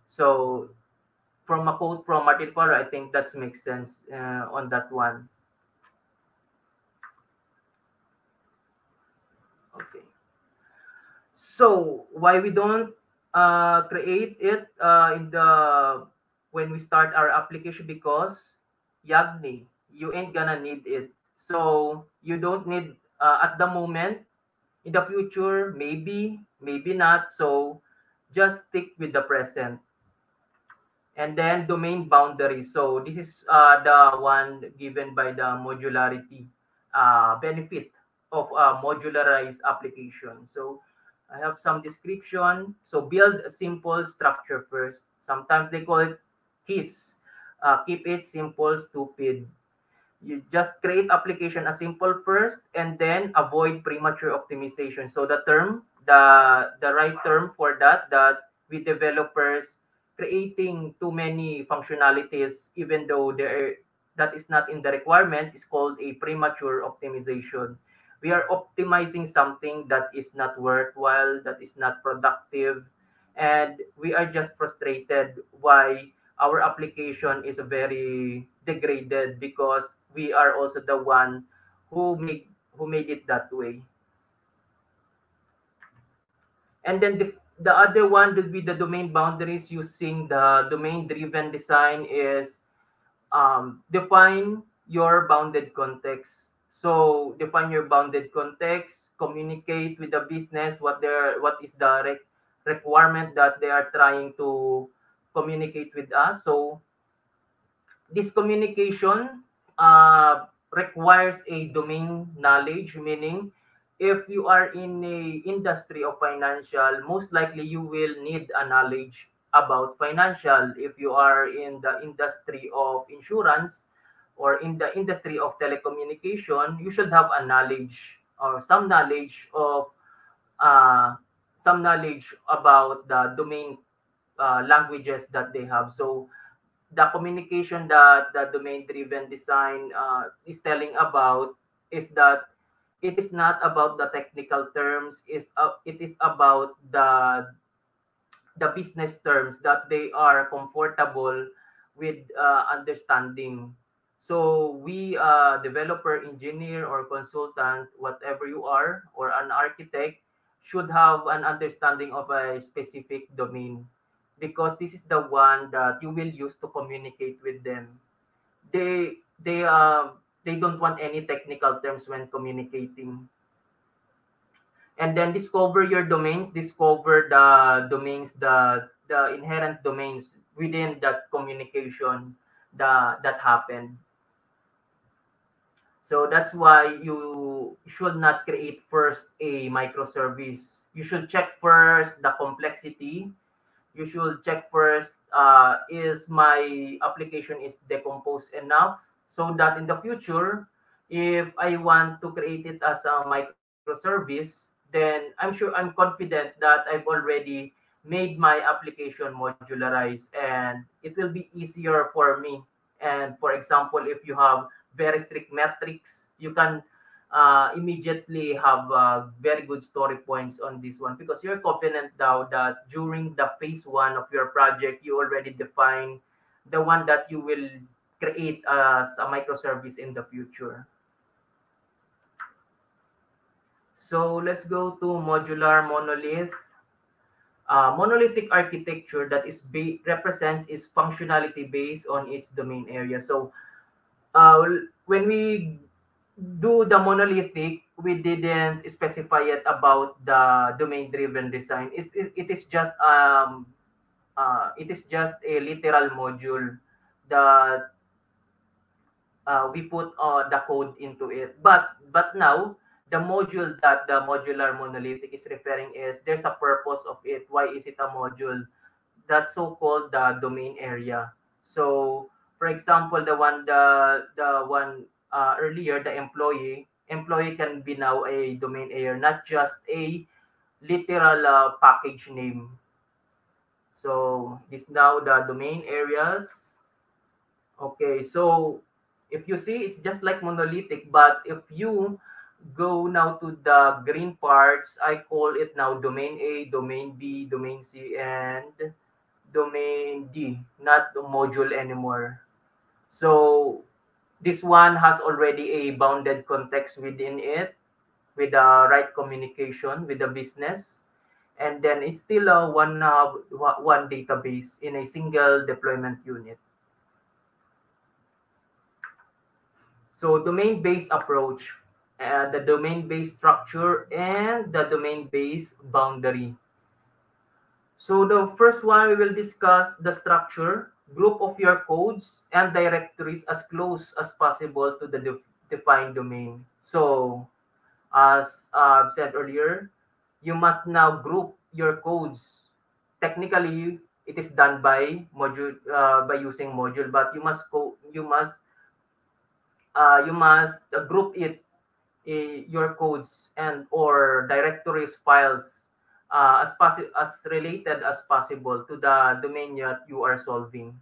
B: So from a quote from Martin Fowler, I think that makes sense on that one. Okay. So why we don't create it in the when we start our application? Because Yagni, you ain't gonna need it. So you don't need at the moment. In the future, maybe not. So just stick with the present. And then domain boundaries. So this is the one given by the modularity benefit of a modularized application. So I have some description. So build a simple structure first. Sometimes they call it KISS. Keep it simple, stupid. You just create application as simple first, and then avoid premature optimization. So the right term for that we developers creating too many functionalities even though that is not in the requirement is called a premature optimization. We are optimizing something that is not worthwhile, that is not productive, and we are just frustrated why our application is very degraded because we are also the one who made it that way. And then the other one would be the domain boundaries. Using the domain driven design is define your bounded context. So define your bounded context, communicate with the business what is the requirement that they are trying to communicate with us. So this communication requires a domain knowledge, meaning if you are in a industry of financial, most likely you will need a knowledge about financial. If you are in the industry of insurance or in the industry of telecommunication, you should have a knowledge or uh, some knowledge about the domain languages that they have. So the communication that the domain driven design is telling about is that it is not about the technical terms, it is about the business terms that they are comfortable with understanding. So we, developer, engineer, or consultant, whatever you are, or an architect, should have an understanding of a specific domain, because this is the one that you will use to communicate with them. They don't want any technical terms when communicating. And then discover your domains, discover the domains, the inherent domains within that communication that happened. So that's why you should not create first a microservice. You should check first the complexity. You should check first, is my application is decomposed enough, so that in the future, if I want to create it as a microservice, then I'm confident that I've already made my application modularized, and it will be easier for me. And for example, if you have very strict metrics, you can immediately have very good story points on this one, because you're confident now that during the phase one of your project, you already define the one that you will create as a microservice in the future. So let's go to modular monolith. Monolithic architecture that is represents its functionality based on its domain area. So uh, when we do the monolithic, we didn't specify yet about the domain-driven design. It is just a literal module that we put the code into it. But now the module that the modular monolithic is referring is, there's a purpose of it. Why is it a module? That's so called the domain area. So for example, the one earlier, the employee can be now a domain area, not just a literal package name. So this now the domain areas. Okay, so if you see, it's just like monolithic, but if you go now to the green parts, I call it now domain A, domain B, domain C, and domain D, not the module anymore. So this one has already a bounded context within it, with the right communication with the business, and then it's still a one database in a single deployment unit. So domain-based approach, the domain-based structure, and the domain-based boundary. So the first one, we will discuss the structure, group of your codes and directories as close as possible to the defined domain. So as I've said earlier, you must now group your codes. Technically, it is done by module, by using module, but you must group it, your codes and or directories files, as related as possible to the domain that you are solving.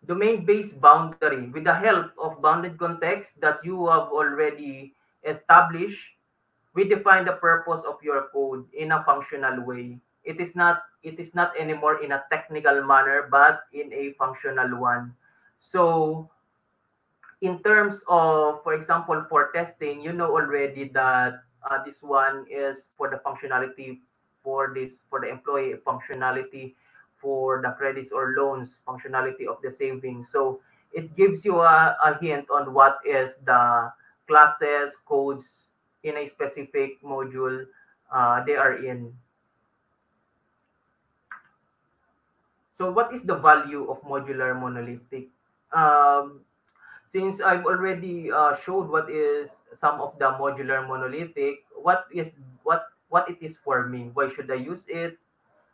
B: Domain-based boundary, with the help of bounded context that you have already established, we define the purpose of your code in a functional way. It is not anymore in a technical manner, but in a functional one. So in terms of, for example, for testing, you know already that this one is for the functionality, for the employee functionality, for the credits or loans functionality of the savings. So it gives you a hint on what is the classes, codes in a specific module they are in. So what is the value of modular monolithic? Um, since I've already showed what is some of the modular monolithic, what it is for me? Why should I use it?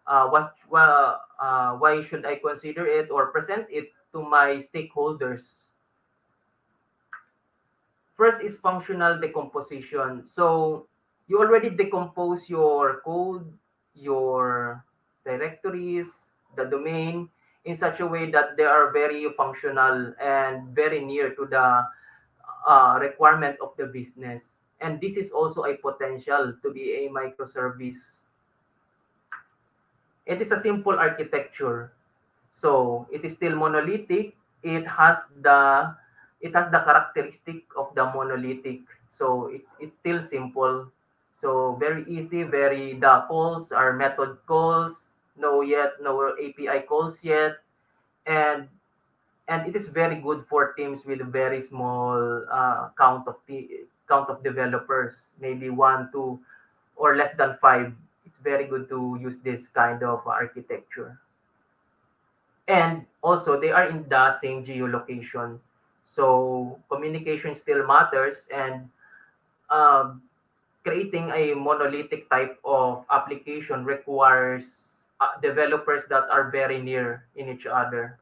B: Why should I consider it or present it to my stakeholders? First is functional decomposition. So you already decompose your code, your directories, the domain in such a way that they are very functional and very near to the requirement of the business. And this is also a potential to be a microservice. It is a simple architecture. So it is still monolithic. It has the characteristic of the monolithic. So it's still simple. So very easy. The calls are method calls. No API calls yet, and it is very good for teams with a very small count of developers, maybe one, two, or less than five. It's very good to use this kind of architecture. And also, they are in the same geolocation. So communication still matters, and um, creating a monolithic type of application requires developers that are very near in each other.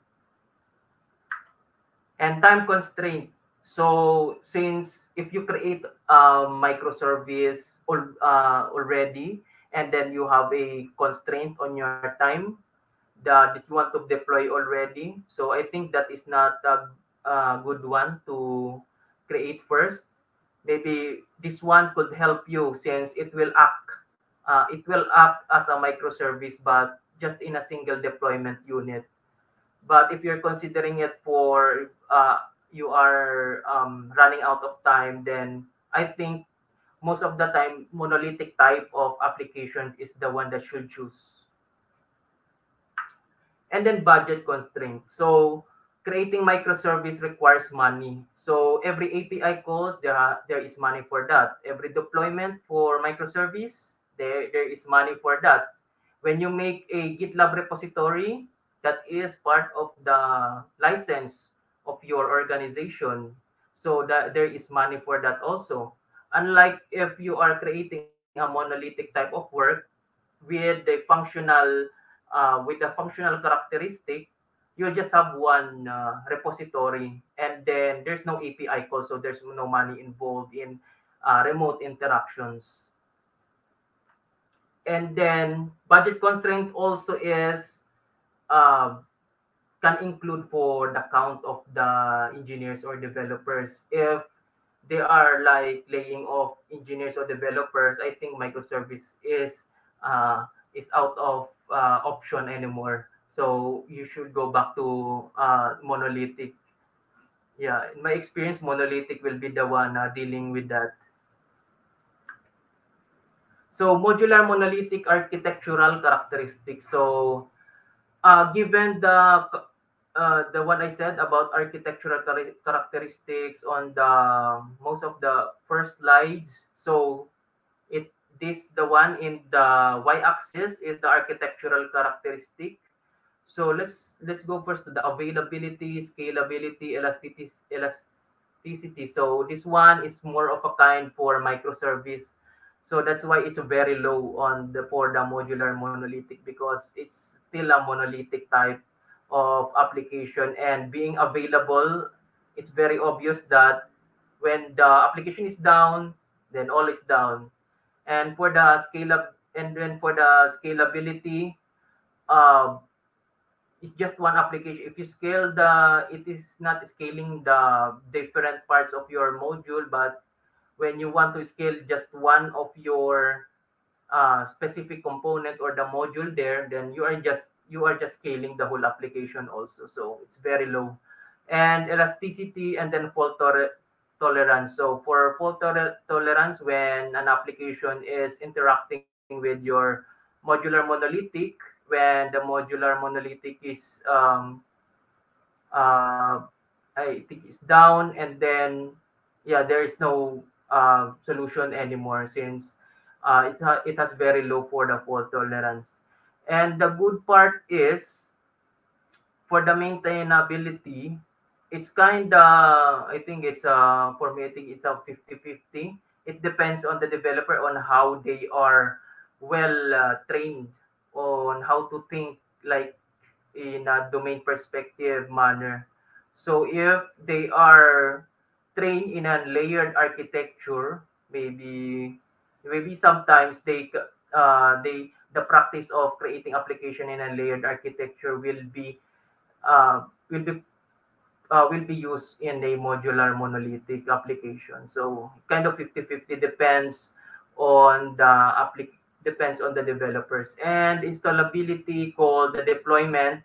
B: And time constraint. So since if you create a microservice already, and then you have a constraint on your time that you want to deploy already, so I think that is not a good one to create first. Maybe this one could help you since it will act as a microservice, but just in a single deployment unit. But if you're considering it for you are running out of time, then I think most of the time monolithic type of application is the one that should choose. And then budget constraint. So creating microservice requires money. So every API calls, there is money for that. Every deployment for microservice, there is money for that. When you make a GitLab repository, that is part of the license of your organization. So that there is money for that also. Unlike if you are creating a monolithic type of work with the functional characteristic, you just have one repository, and then there's no API call, so there's no money involved in remote interactions. And then budget constraint also is uh, can include for the count of the engineers or developers. If they are like laying off engineers or developers, I think microservice is out of option anymore. So you should go back to monolithic. Yeah, in my experience, monolithic will be the one dealing with that. So modular monolithic architectural characteristics. So given the one I said about architectural characteristics on the most of the first slides, so it this the one in the y-axis is the architectural characteristic. So let's go first to the availability, scalability, elasticity. So this one is more of a kind for microservice. So that's why it's very low on the for the modular monolithic, because it's still a monolithic type of application, and being available, it's very obvious that when the application is down, then all is down. And for the scale up and then for the scalability, uh, it's just one application. If you scale it is not scaling the different parts of your module, but when you want to scale just one of your specific component or the module there, then you are just scaling the whole application also. So it's very low. And elasticity, and then tolerance. So for tolerance, when an application is interacting with your modular monolithic, when the modular monolithic is uh, I think it's down, and then yeah, there is no solution anymore, since it has very low for the fault tolerance. And the good part is for the maintainability, it's kind of, I think it's for me, I think it's a 50-50. It depends on the developer on how they are well trained on how to think like in a domain perspective manner. So if they are trained in a layered architecture, maybe sometimes they the practice of creating application in a layered architecture uh, will be will be used in a modular monolithic application. So kind of 50-50 on the depends on the developers. And installability called the deployment.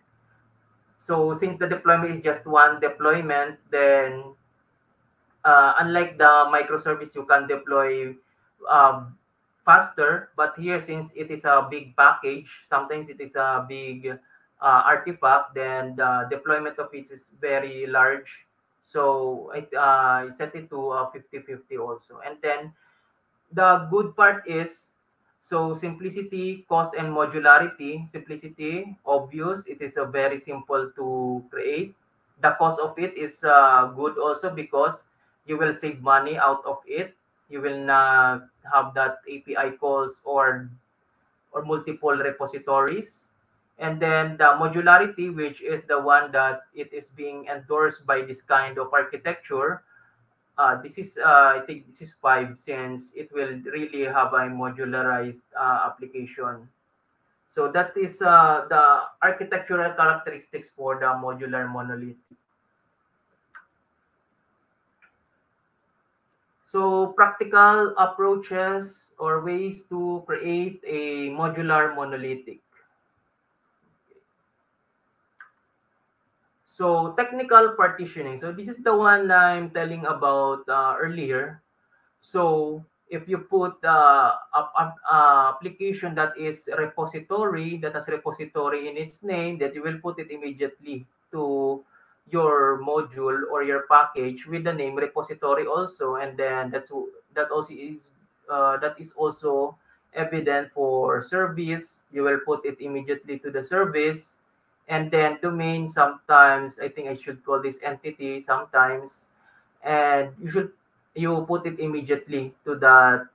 B: So since the deployment is just one deployment, then unlike the microservice, you can deploy um, faster. But here, since it is a big package, sometimes it is a big artifact, then the deployment of it is very large. So I set it to 50-50 also. And then the good part is, so simplicity, cost, and modularity. Simplicity, obvious. It is a very simple to create. The cost of it is good also because you will save money out of it. You will not have that API calls or multiple repositories. And then the modularity, which is the one that it is being endorsed by this kind of architecture. This is, I think this is 5, since it will really have a modularized application. So that is the architectural characteristics for the modular monolith. So practical approaches or ways to create a modular monolithic. So technical partitioning. So this is the one I'm telling about earlier. So if you put application that is repository, that has repository in its name, that you will put it immediately to your module or your package with the name repository also, and then that is also evident for service. You will put it immediately to the service, and then domain. Sometimes I think I should call this entity sometimes, and you put it immediately to that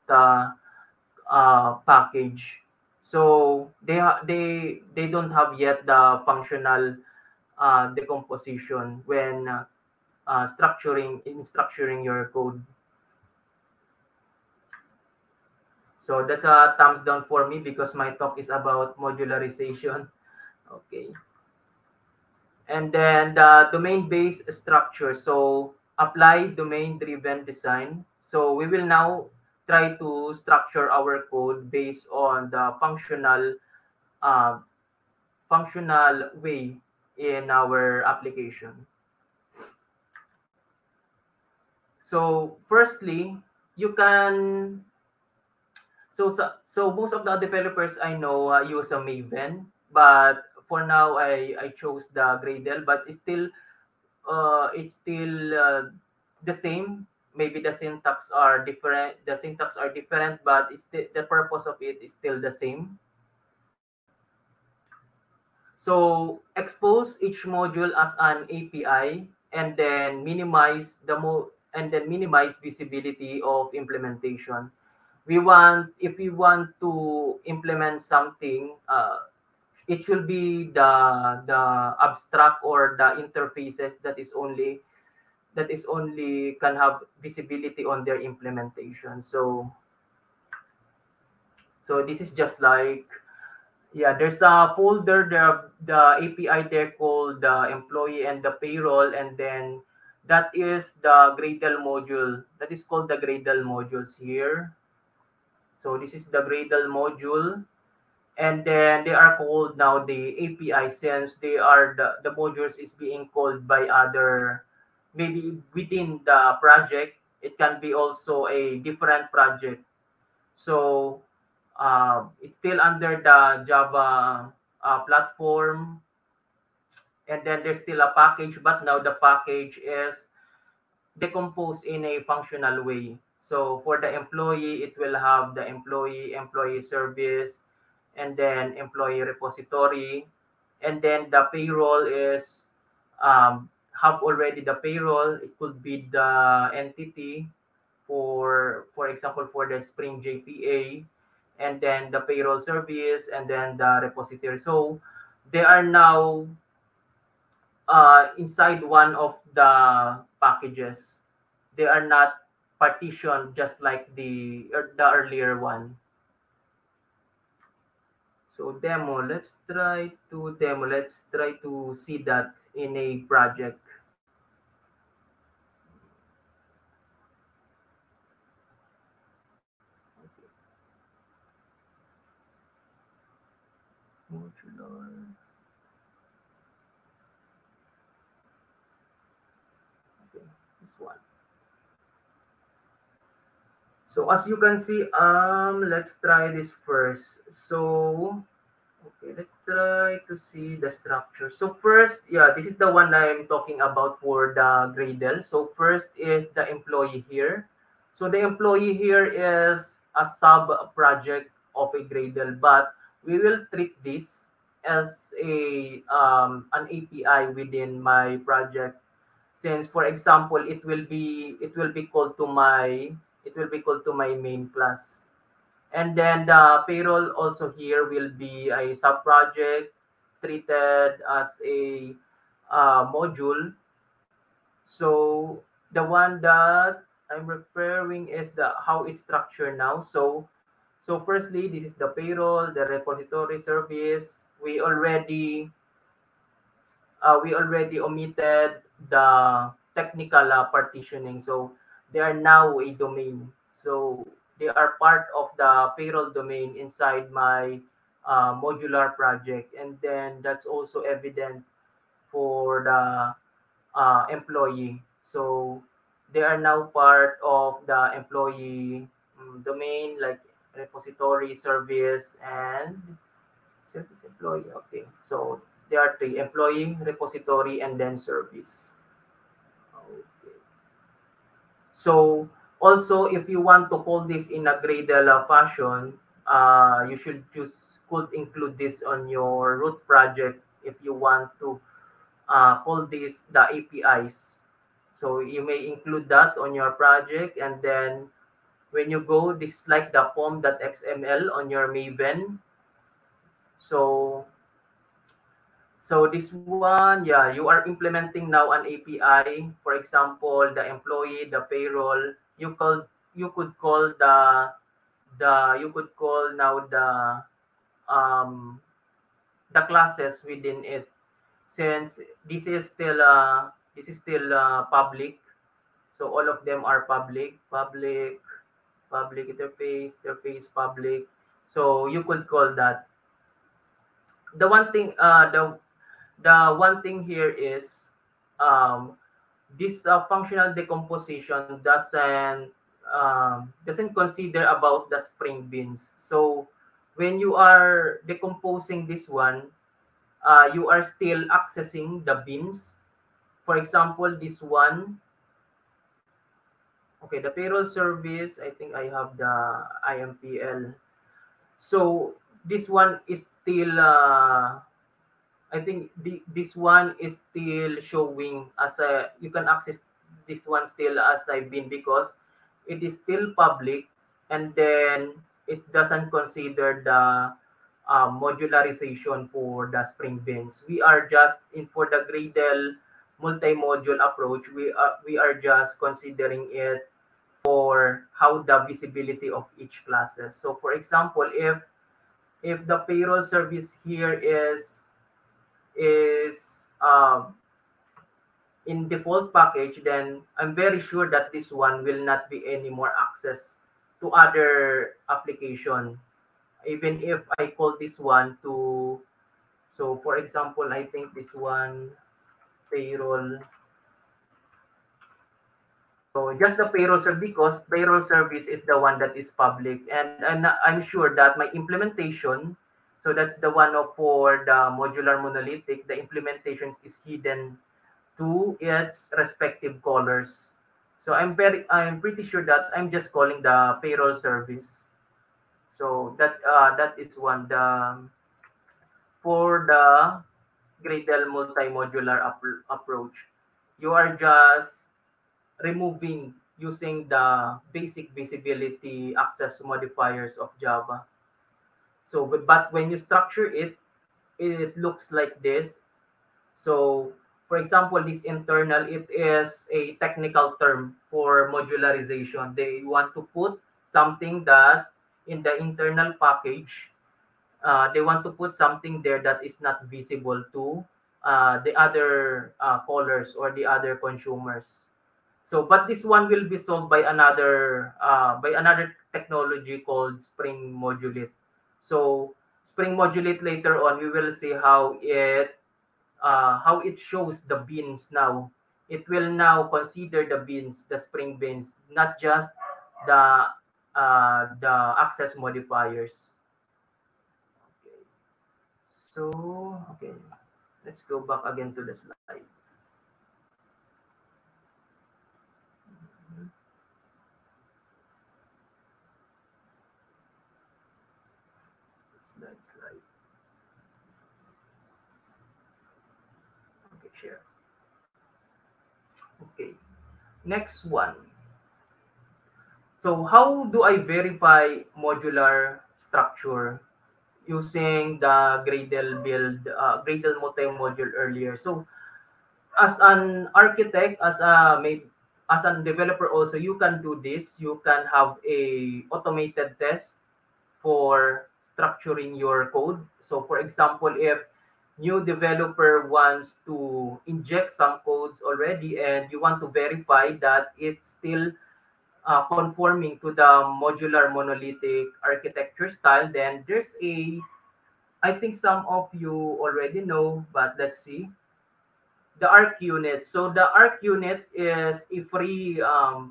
B: package. So they don't have yet the functional decomposition when structuring your code. So that's a thumbs down for me because my talk is about modularization. Okay. And then the domain-based structure. So apply domain-driven design. So we will now try to structure our code based on the uh, functional way in our application. So firstly, you can so most of the developers I know use a Maven, but for now I chose the Gradle, but it's still the same. Maybe the syntax are different. The syntax are different, but it's the purpose of it is still the same. So expose each module as an API, and then minimize visibility of implementation. If we want to implement something, it should be the abstract or the interfaces that is only can have visibility on their implementation. So this is just like, yeah, there's a folder there, the API there called the employee and the payroll, and then that is the Gradle module. That is called the Gradle modules here. So this is the Gradle module, and then they are called now the API, since they are the modules is being called by other, maybe within the project. It can be also a different project. So it's still under the Java platform, and then there's still a package, but now the package is decomposed in a functional way. So for the employee, it will have the employee service, and then employee repository, and then the payroll is have already the payroll. It could be the entity, for example, for the Spring JPA, and then the payroll service, and then the repository. So they are now inside one of the packages. They are not partitioned just like the earlier one. So let's try to see that in a project. Modular. So as you can see, let's try this first. So okay, let's try to see the structure. So first, yeah, this is the one I'm talking about for the Gradle. So first is the employee here. So the employee here is a sub project of a Gradle, but we will treat this as a an API within my project. Since, for example, it will be called to my main class. And then the payroll also here will be a sub-project treated as a module. So the one that I'm referring is the how it's structured now. So firstly, this is the payroll, the repository service. We already omitted the technical partitioning. So they are now a domain. So they are part of the payroll domain inside my modular project. And then that's also evident for the employee. So they are now part of the employee domain, like repository service and service employee. Okay. So there are three: employee, repository, and then service. Okay. So also, if you want to call this in a Gradle fashion, you should just could include this on your root project if you want to call this the APIs. So you may include that on your project, and then when you go, this is like the pom.xml on your Maven. So this one, yeah, you are implementing now an API. For example, the employee, the payroll. You could call you could call now um the classes within it. Since this is still public, so all of them are public interface public. So you could call that. The one thing the one thing here is um, this functional decomposition doesn't consider about the Spring Beans. So when you are decomposing this one, you are still accessing the beans. For example, this one, okay, the payroll service, I think I have the IMPL. So this one is still I think this one is still showing as a you can access this one still as a bin because it is still public, and then it doesn't consider the modularization for the Spring Beans. We are just in for the Gradle multi-module approach. We are just considering it for how the visibility of each classes. So for example, if the payroll service here is in default package, then I'm very sure that this one will not be any more access to other application. Even if I call this one to, so for example, I think this one payroll. So just the payroll service, because payroll service is the one that is public, and I'm sure that my implementation, so that's the one for the modular monolithic, the implementations is hidden to its respective colors. So I'm pretty sure that I'm just calling the payroll service. So that is one for the Gradle multi-modular approach. You are just removing using the basic visibility access modifiers of Java. So but when you structure it, it looks like this. So for example, this internal, it is a technical term for modularization. They want to put something that in the internal package, they want to put something there that is not visible to the other callers or the other consumers. So, but this one will be solved by another technology called Spring Modulate. So, Spring Modulate later on, we will see how it shows the beans now. It will now consider the beans, the Spring Beans, not just the the access modifiers. Okay. So, okay, let's go back again to the slide. Slide. Okay, share. Okay, next one. So how do I verify modular structure using the Gradle build, Gradle multi-module earlier? So as an architect, as a developer also, you can do this. You can have a automated test for structuring your code. So for example, if new developer wants to inject some codes already and you want to verify that it's still conforming to the modular monolithic architecture style, then there's I think some of you already know, but let's see. The Arc Unit. So the Arc Unit is a free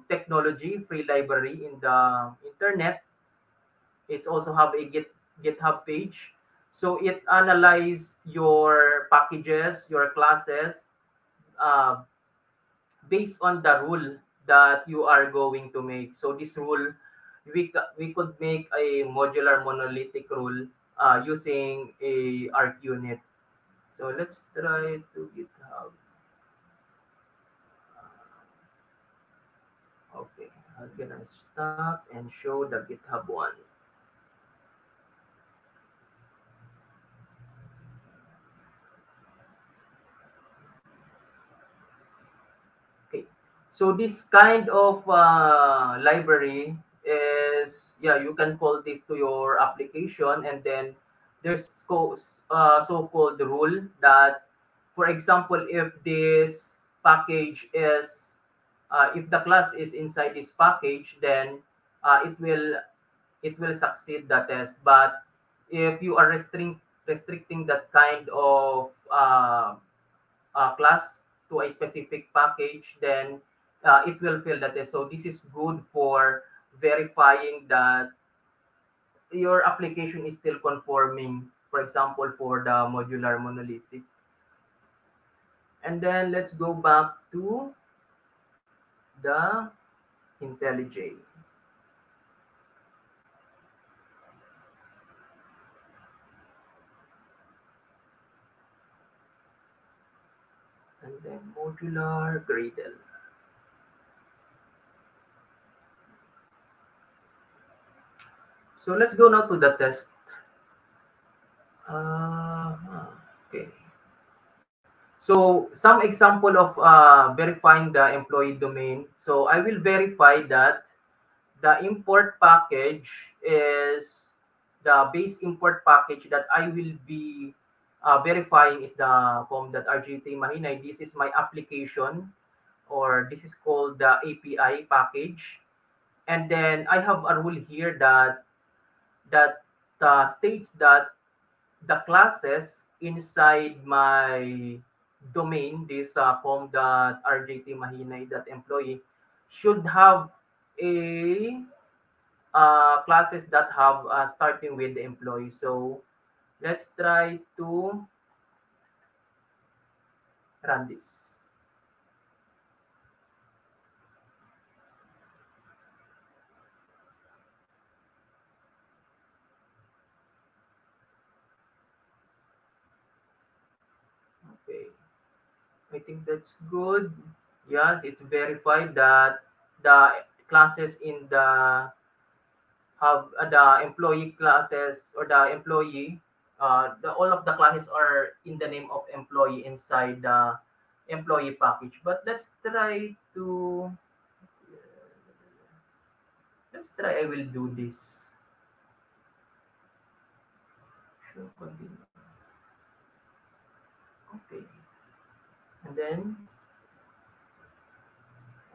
B: technology, free library in the internet. It's also have a GitHub page. So it analyze your packages, your classes, uh, based on the rule that you are going to make. So this rule, we could make a modular monolithic rule using a Arc Unit. So let's try to GitHub. Okay, I'm gonna stop and show the GitHub one. Okay, so this kind of library is, yeah, you can call this to your application, and then there's so-called rule that, for example, if this package is, if the class is inside this package, then it will succeed the test. But if you are restricting that kind of class to a specific package, then it will fail the test. So this is good for verifying that your application is still conforming, for example, for the modular monolithic. And then let's go back to the IntelliJ. And then modular Gradle. So let's go now to the test. Okay. So some example of verifying the employee domain. So I will verify that the import package is the base import package that I will be verifying is the com.rjt mahinay. This is my application, or this is called the API package. And then I have a rule here that states that the classes inside my domain, this com.rjtmahinay.employee, should have a classes that have starting with the employee. So let's try to run this. Okay, I think that's good. Yeah, it's verified that the classes in the have the employee classes, or the employee, all of the classes are in the name of employee inside the employee package. But let's try, I will do this. Sure, continue. Okay, and then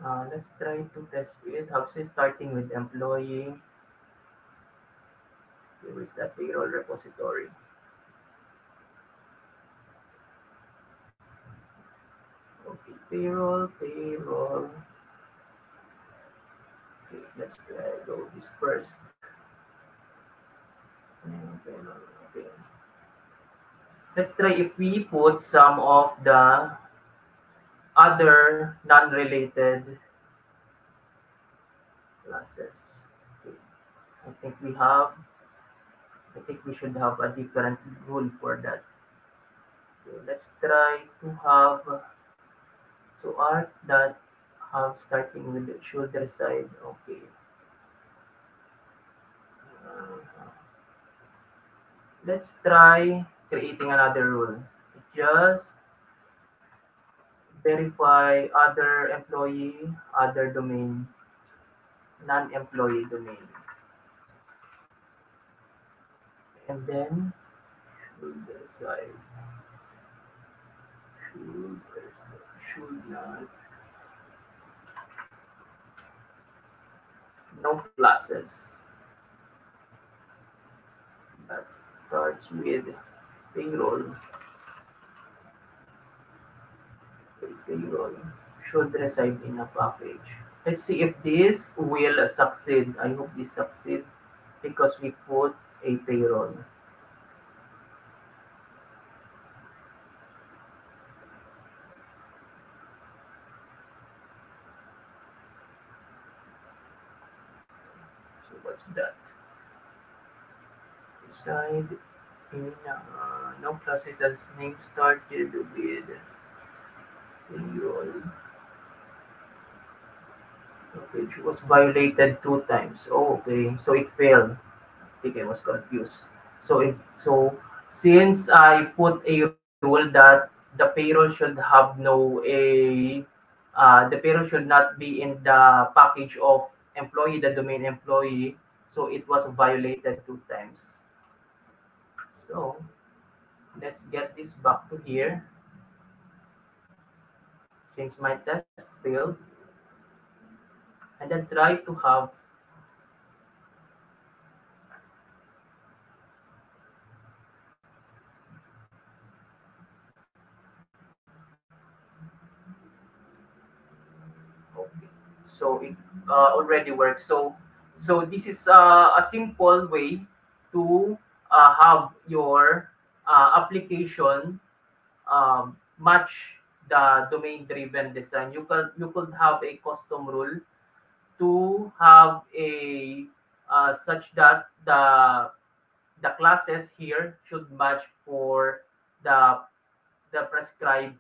B: let's try to test it. How's it starting with employee? Okay, where's that payroll repository? Okay, payroll. Okay. Let's go this first. Okay. Let's try if we put some of the other non-related classes. Okay. I think we have, I think we should have a different rule for that. Okay, let's try to have, so art that have starting with the shoulder side. Okay. Uh, let's try creating another rule. Just verify other employee, other domain, non-employee domain. And then shoulder side. Should not, no classes that starts with payroll. Payroll should reside in a package. Let's see if this will succeed. I hope this succeed because we put a payroll. So what's that? Reside in no classes that's name started with payroll. Okay, it was violated 2 times. Oh, okay. So it failed. I think I was confused. So since I put a rule that the payroll should have no a the payroll should not be in the package of employee, the domain employee. So it was violated 2 times. So let's get this back to here. Since my test failed, and then try to have okay. So it already works. So this is a simple way to have your application match the domain-driven design. You could have a custom rule to have a such that the classes here should match for the prescribed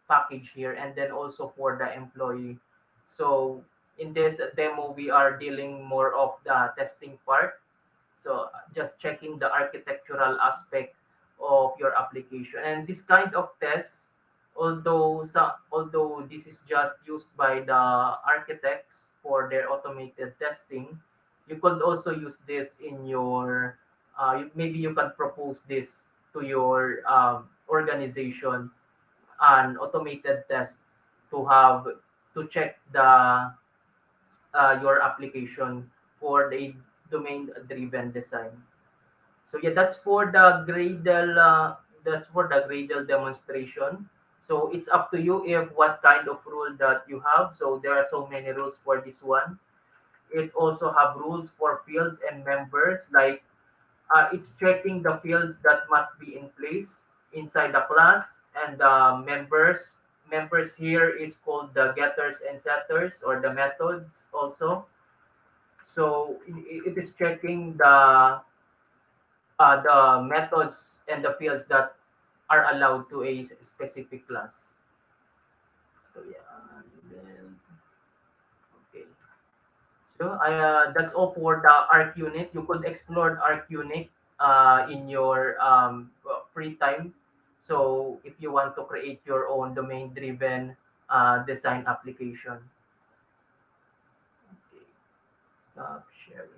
B: package here, and then also for the employee. So in this demo, we are dealing more of the testing part. So just checking the architectural aspect of your application. And this kind of test, although this is just used by the architects for their automated testing, you could also use this in your maybe you can propose this to your organization, an automated test to have to check the your application for the domain driven design. So yeah, that's for the Gradle demonstration. So it's up to you if what kind of rule that you have. So there are so many rules for this one. It also have rules for fields and members, like it's checking the fields that must be in place inside the class, and the members here is called the getters and setters, or the methods also. So it is checking the methods and the fields that are allowed to a specific class. So yeah, and then, okay. So that's all for the Arc unit. You could explore Arc unit in your free time. So if you want to create your own domain-driven design application. Okay, stop sharing.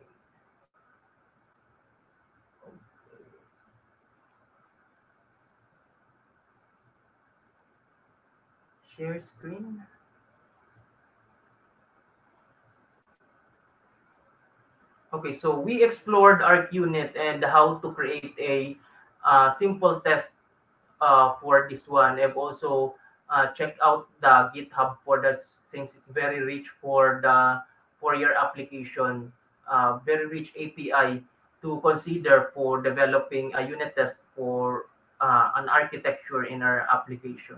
B: Okay. Share screen. Okay, so we explored ArcUnit and how to create a simple test for this one. I've also checked out the GitHub for that, since it's very rich for your application, very rich API to consider for developing a unit test for an architecture in our application.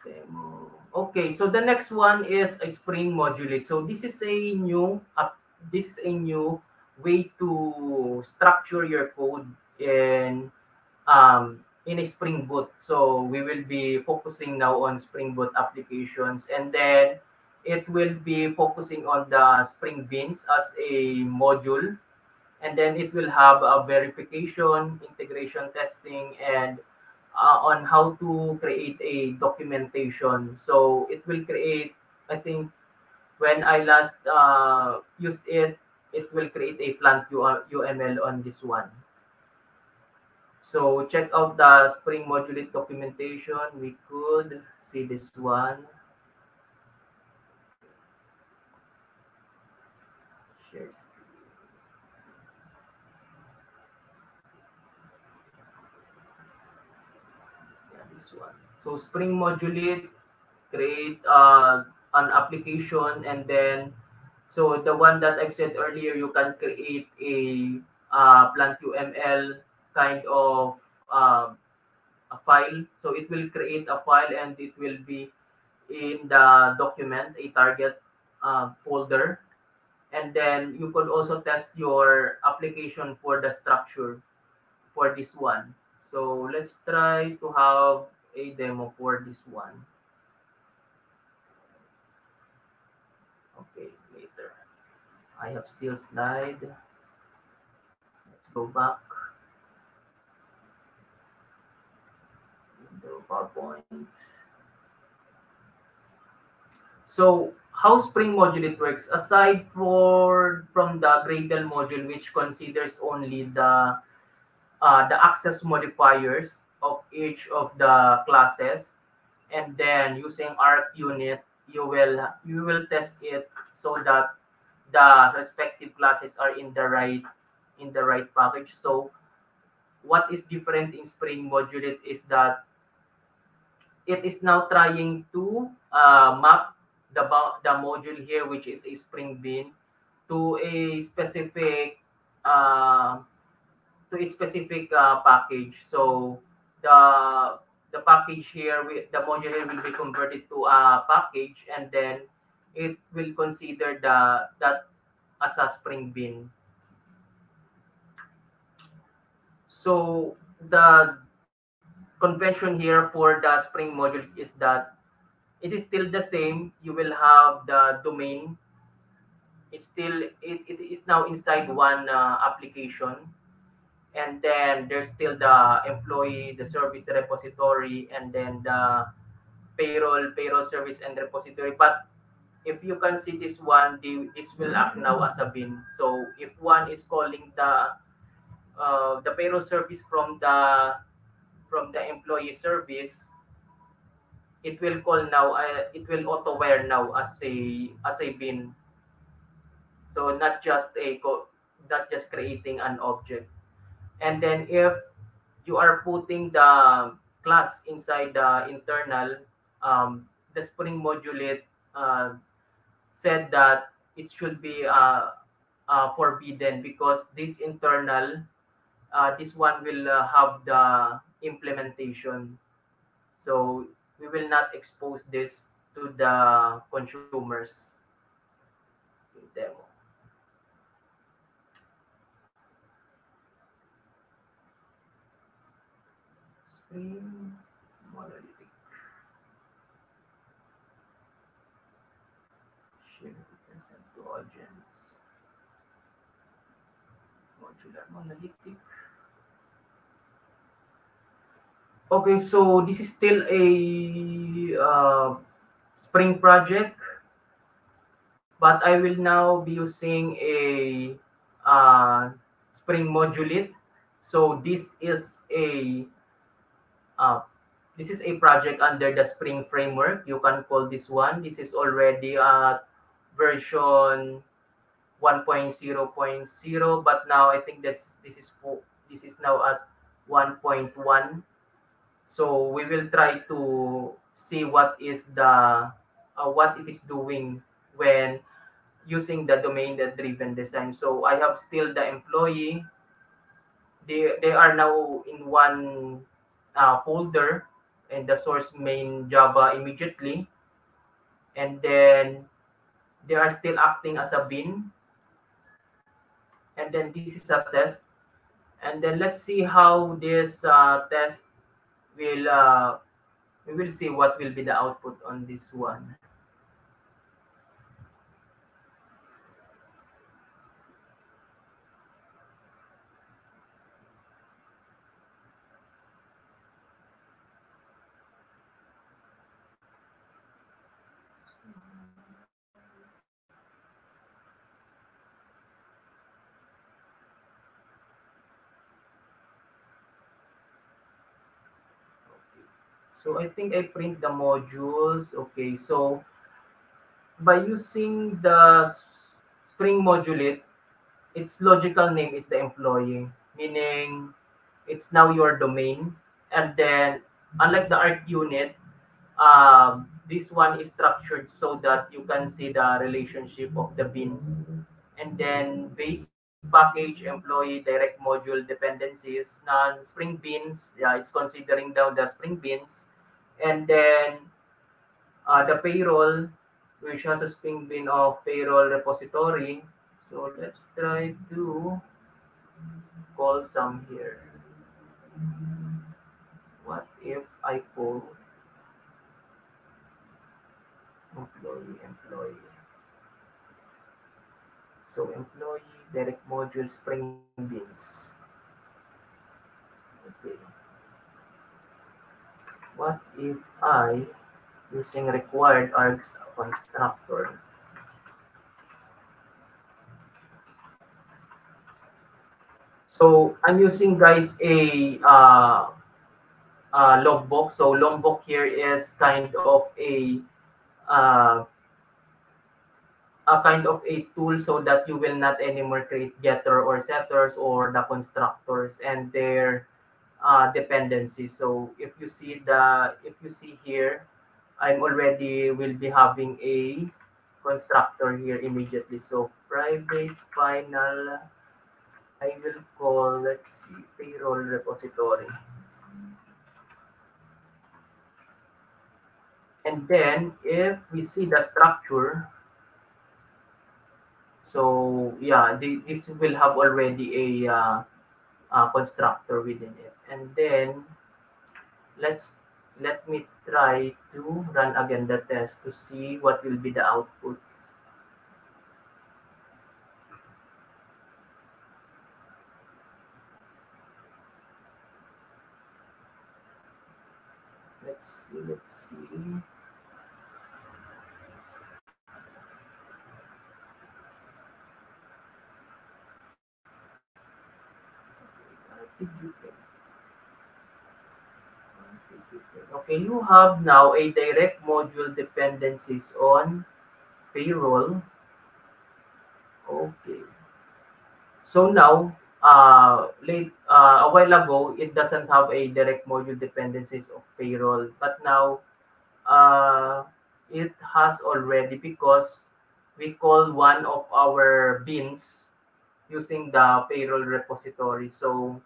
B: Demo. Okay, so the next one is a Spring Modulate. So this is a new way to structure your code in a Spring Boot. So we will be focusing now on Spring Boot applications, and then it will be focusing on the Spring Beans as a module, and then it will have a verification, integration testing, and on how to create a documentation. So it will create, I think, when I last used it, it will create a plant UML on this one. So check out the Spring Modulate documentation. We could see this one. Share screen. Yeah, this one. So Spring Modulate, create an application, and then so the one that I've said earlier, you can create a plant UML kind of a file. So it will create a file and it will be in the document, a target folder. And then you could also test your application for the structure for this one. So let's try to have a demo for this one. Okay, later. I have still slide. Let's go back. Window PowerPoint. So how Spring Modulate works, aside from the Gradle module, which considers only the access modifiers of each of the classes, and then using Arc unit, you will test it so that the respective classes are in the right package. So what is different in Spring Modulate is that it is now trying to map the module here, which is a Spring Bean, to a specific package. So the package here, the module here will be converted to a package, and then it will consider that as a Spring Bean. So the convention here for the Spring module is that it is still the same. You will have the domain. It is now inside one application, and then there's still the employee, the service, the repository, and then the payroll service and repository. But if you can see this one, this will act now as a bin. So if one is calling the payroll service from the employee service, it will call now. It will auto wire now as a bin. So not just creating an object. And then if you are putting the class inside the internal, the Spring Modulate said that it should be forbidden, because this internal, this one will have the implementation. So we will not expose this to the consumers. Demo. Spring Monolithic. Share present to audience. Modular Monolithic. Okay, so this is still a Spring project, but I will now be using a Spring Modulate. So this is a project under the Spring framework. You can call this one. This is already at version 1.0.0, but now I think this is now at 1.1. So we will try to see what is the what it is doing when using the domain-driven design. So I have still the employee. They are now in one folder in the source main Java immediately, and then they are still acting as a bin. And then this is a test, and then let's see how this test will we will see what will be the output on this one. So I think I print the modules. Okay, so by using the Spring Modulate, its logical name is the employee, meaning it's now your domain. And then, unlike the ARC unit, this one is structured so that you can see the relationship of the bins. And then base package, employee, direct module dependencies, non-Spring Beans, yeah, it's considering down the Spring Beans. And then the payroll, which has a Spring Bean of payroll repository. So let's try to call some here. What if I call employee? So employee direct module Spring Beans. Okay. What if I using required args constructor? So I'm using, guys, a logbook. So logbook here is uh, kind of a tool so that you will not anymore create getter or setters or the constructors and their dependencies. So if you see here, I'm already will be having a constructor here immediately. So private final, I will call, let's see, payroll repository. And then if we see the structure, so yeah, this will have already a constructor within it. And then let me try to run again the test to see what will be the output. Let's see. Okay, you have now a direct module dependencies on payroll. Okay. So now, a while ago, it doesn't have a direct module dependencies of payroll, but now uh, it has already, because we call one of our bins using the payroll repository. So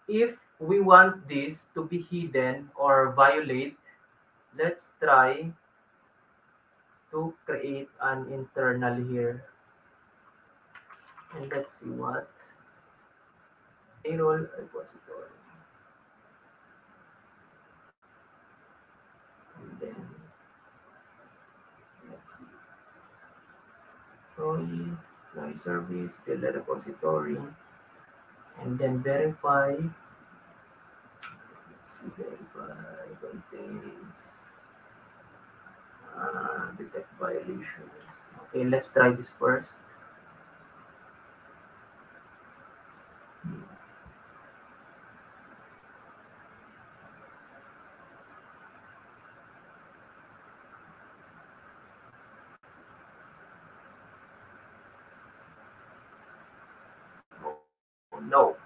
B: if we want this to be hidden or violate, let's try to create an internal here. And let's see what payroll repository. And then let's see. Employee service, still the repository. And then verify. Let's see, verify contains detect violations. Okay, let's try this first. No.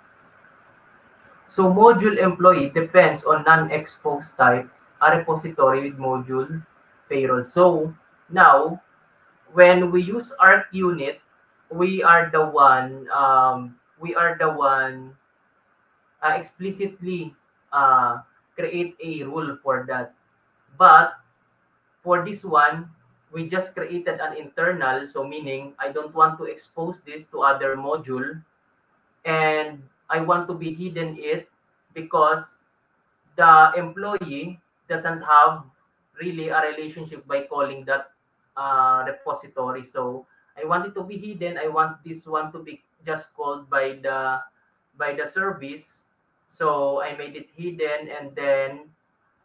B: So module employee depends on non-exposed type, a repository with module, payroll. So now, when we use Arc Unit, we are the one explicitly uh, create a rule for that. But for this one, we just created an internal, so meaning I don't want to expose this to other module, and I want to be hidden it because the employee doesn't have really a relationship by calling that repository. So I want it to be hidden. I want this one to be just called by the service. So I made it hidden, and then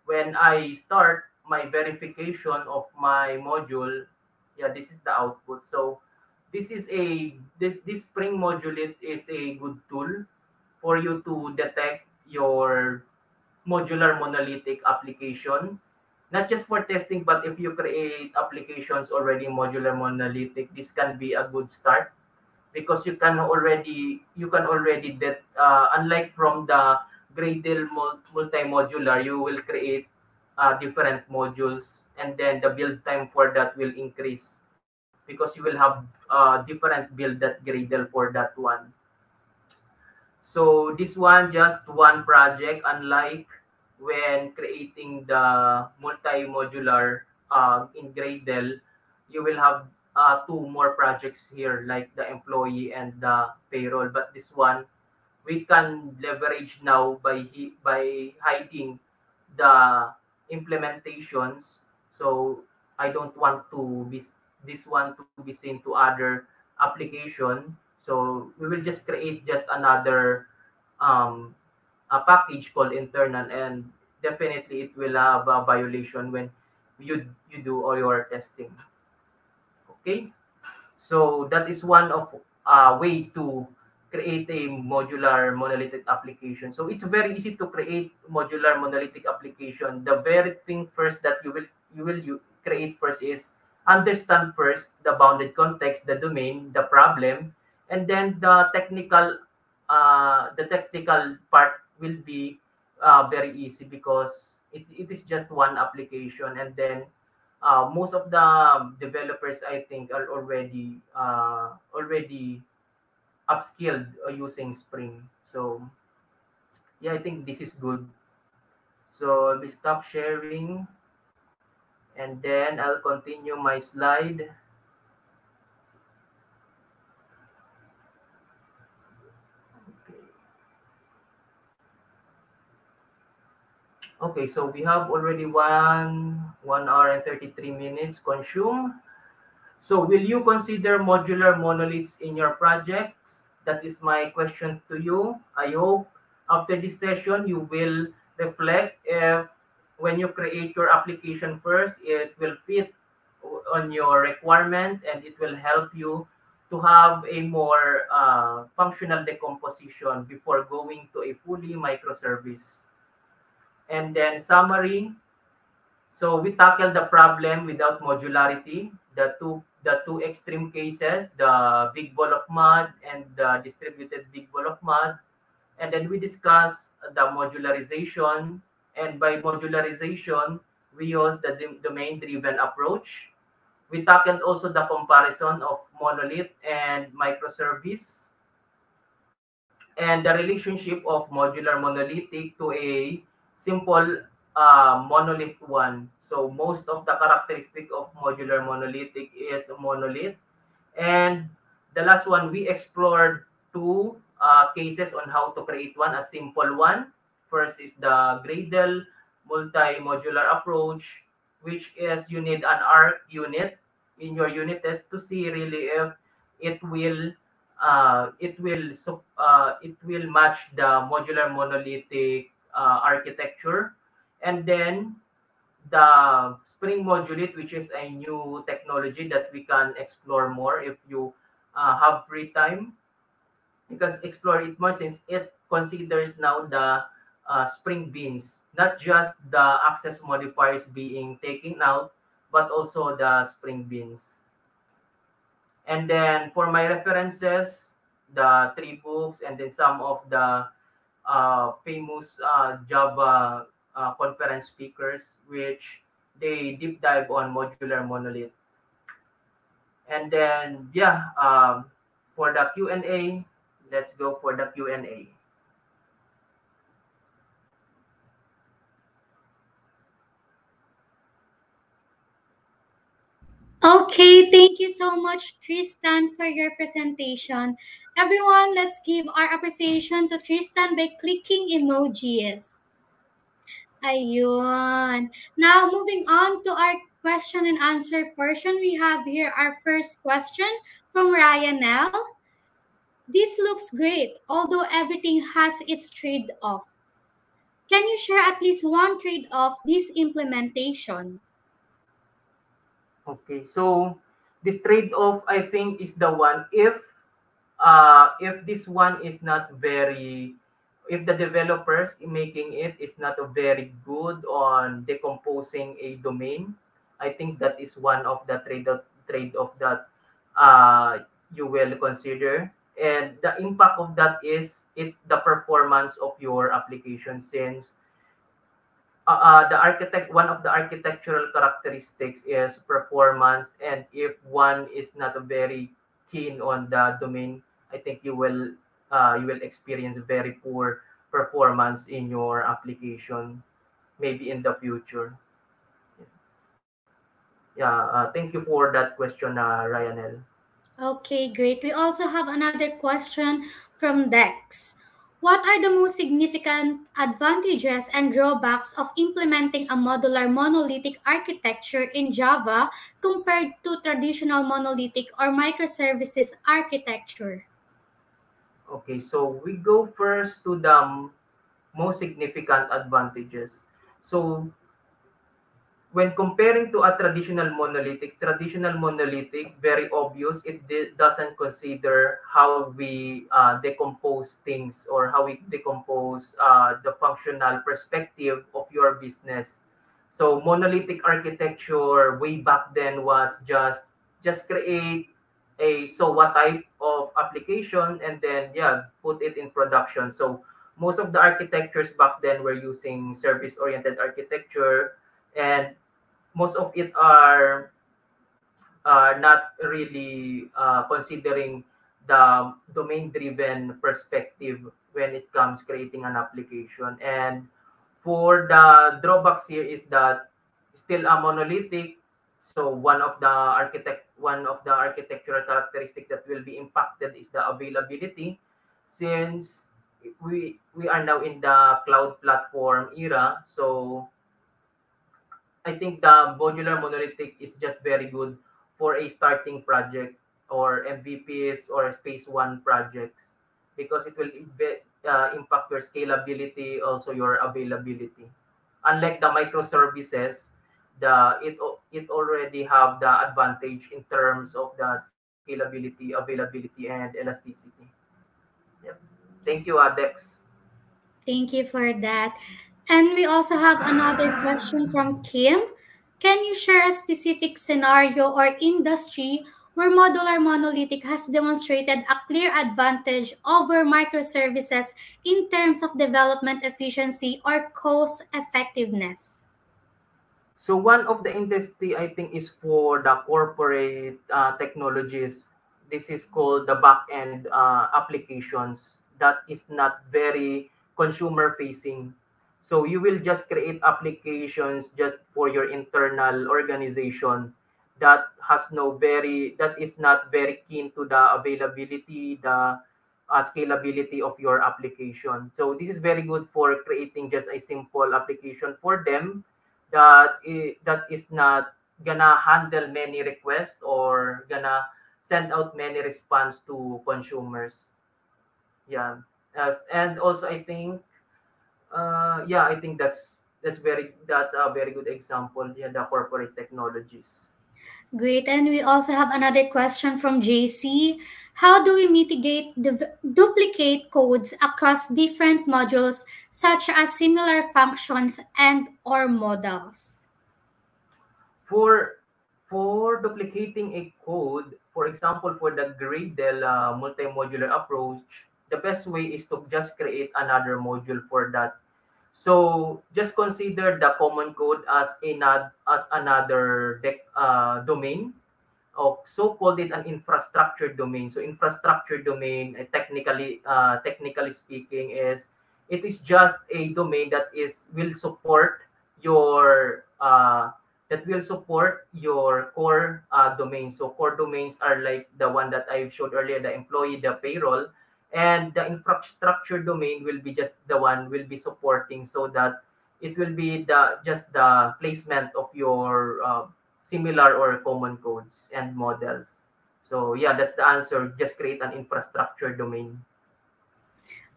B: when I start my verification of my module, yeah, this is the output. So this Spring module, it is a good tool for you to detect your modular monolithic application, not just for testing, but if you create applications already modular monolithic, this can be a good start because you can already that unlike from the Gradle multi-modular, you will create different modules, and then the build time for that will increase because you will have different build that Gradle for that one. So this one just one project, unlike when creating the multi-modular in Gradle, you will have two more projects here, like the employee and the payroll. But this one, we can leverage now by hiding the implementations. So I don't want to be this one to be seen to other application. So we will just create just another um, a package called internal, and definitely it will have a violation when you do all your testing. Okay, so that is one of way to create a modular monolithic application. So it's very easy to create modular monolithic application. The very thing first that you create first is understand first the bounded context, the domain, the problem, and then the technical part will be very easy because it is just one application, and then most of the developers I think are already upskilled using Spring. So yeah, I think this is good. So let me stop sharing, and then I'll continue my slide. Okay, so we have already 1 hour and 33 minutes consumed. So will you consider modular monoliths in your projects? That is my question to you. I hope after this session you will reflect if when you create your application first, it will fit on your requirement and it will help you to have a more functional decomposition before going to a fully microservice. And then summary, so we tackle the problem without modularity, the two extreme cases, the big ball of mud and the distributed big ball of mud. And then we discuss the modularization. And by modularization, we use the domain-driven approach. We tackled also the comparison of monolith and microservice and the relationship of modular monolithic to a simple monolith one. So most of the characteristic of modular monolithic is monolith. And the last one, we explored two cases on how to create one, a simple one. First is the Gradle multi-modular approach, which is you need an Arc unit in your unit test to see really if it will it will match the modular monolithic architecture. And then the Spring Modulate, which is a new technology that we can explore more if you have free time, because explore it more since it considers now the Spring Beans, not just the access modifiers being taken out, but also the Spring Beans. And then for my references, the three books and then some of the famous Java conference speakers, which they deep dive on modular monolith. And then yeah, for the Q&A, let's go for the Q&A.
C: Okay, thank you so much, Tristan, for your presentation. Everyone, let's give our appreciation to Tristan by clicking emojis. Ayun. Now, moving on to our question and answer portion, we have here our first question from Ryan L. This looks great, although everything has its trade-off. Can you share at least one trade-off this implementation?
B: Okay, so this trade-off I think is the one if this one is not very, if the developers making it is not a very good on decomposing a domain, I think that is one of the trade-off that you will consider. And the impact of that is the performance of your application, since the architect one of the architectural characteristics is performance, and if one is not very keen on the domain, I think you will experience very poor performance in your application, maybe in the future. Yeah, thank you for that question, Ryanel.
C: Okay, great. We also have another question from Dex. What are the most significant advantages and drawbacks of implementing a modular monolithic architecture in Java compared to traditional monolithic or microservices architecture?
B: Okay, so we go first to the most significant advantages. So when comparing to a traditional monolithic, very obvious, it doesn't consider how we decompose things, or how we decompose the functional perspective of your business. So monolithic architecture way back then was just create a SOA type of application, and then yeah, put it in production. So most of the architectures back then were using service oriented architecture, and most of it are not really considering the domain-driven perspective when it comes creating an application. And for the drawbacks here is that still a monolithic. So one of the architectural characteristic that will be impacted is the availability, since we are now in the cloud platform era. So I think the modular monolithic is just very good for a starting project or MVPs or phase one projects, because it will impact your scalability, also your availability. Unlike the microservices, it already have the advantage in terms of the scalability, availability, and elasticity. Yep. Thank you, Adex.
C: Thank you for that. And we also have another question from Kim. Can you share a specific scenario or industry where modular monolithic has demonstrated a clear advantage over microservices in terms of development efficiency or cost effectiveness?
B: So one of the industry I think is for the corporate technologies. This is called the back-end applications that is not very consumer facing. So you will just create applications just for your internal organization that is not very keen to the availability, the scalability of your application. So this is very good for creating just a simple application for them that is not gonna handle many requests or gonna send out many response to consumers. Yeah. And also I think yeah, I think that's a very good example. Yeah, the corporate technologies.
C: Great. And we also have another question from JC. How do we mitigate duplicate codes across different modules such as similar functions and or models?
B: For duplicating a code, for example, for the Gradle multi-modular approach, the best way is to just create another module for that. So just consider the common code as another domain, or so called it an infrastructure domain. So infrastructure domain, technically speaking, is it is just a domain will support your core domain. So core domains are like the one that I showed earlier, the employee, the payroll, and the infrastructure domain will be just the one will be supporting, so that it will be the placement of your similar or common codes and models. So yeah, that's the answer. Just create an infrastructure domain.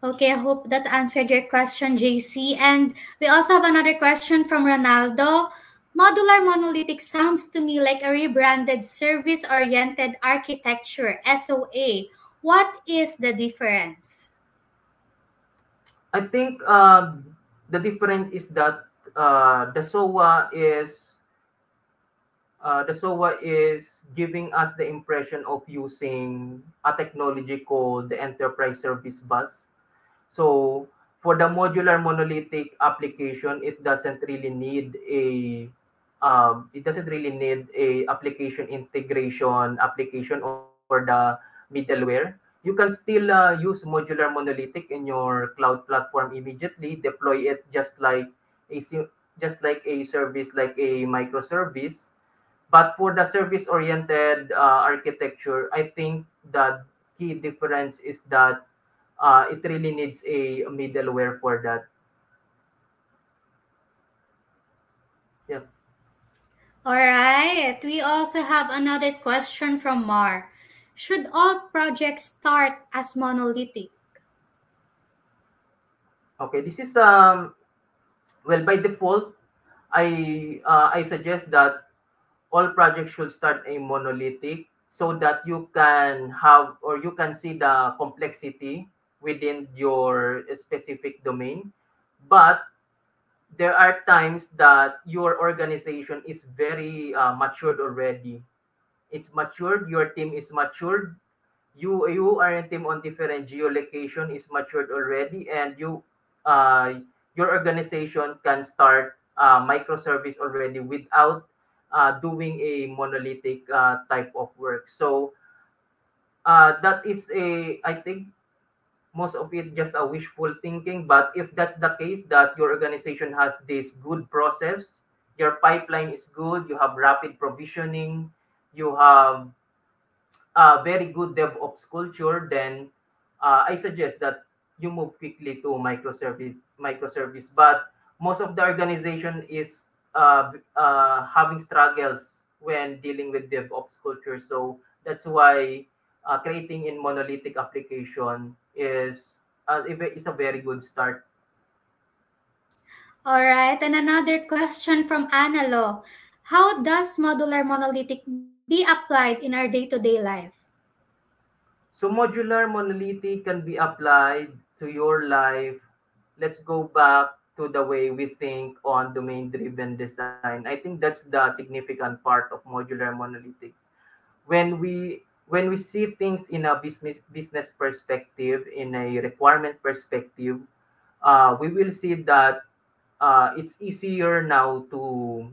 C: Okay, I hope that answered your question, JC. And we also have another question from Ronaldo. Modular monolithic sounds to me like a rebranded service-oriented architecture, SOA. What is the difference?
B: I think the difference is that the SOA is giving us the impression of using a technology called the enterprise service bus. So for the modular monolithic application, it doesn't really need a application integration application or the middleware. You can still use modular monolithic in your cloud platform immediately, deploy it a si- just like a service, like a microservice. But for the service-oriented architecture, I think the key difference is that it really needs a middleware for that. Yeah.
C: All right. We also have another question from Mar. Should all projects start as monolithic?
B: Okay. This is well, by default, I suggest that all projects should start a monolithic, so that you can have, or you can see the complexity within your specific domain. But there are times that your organization is very matured already. It's matured, your team is matured, you are a team on different geolocation is matured already, and uh, your organization can start microservice already without doing a monolithic type of work. So that is I think most of it just a wishful thinking. But if that's the case, that your organization has this good process, your pipeline is good, you have rapid provisioning, you have a very good DevOps culture, then I suggest that you move quickly to microservice. But most of the organization is having struggles when dealing with DevOps culture. So that's why creating in monolithic application is a very good start.
C: All right. And another question from Analo. How does modular monolithic be applied in our day-to-day life?
B: So modular monolithic can be applied to your life. Let's go back to the way we think on domain-driven design. I think that's the significant part of modular monolithic. When we see things in a business perspective, in a requirement perspective, we will see that it's easier now to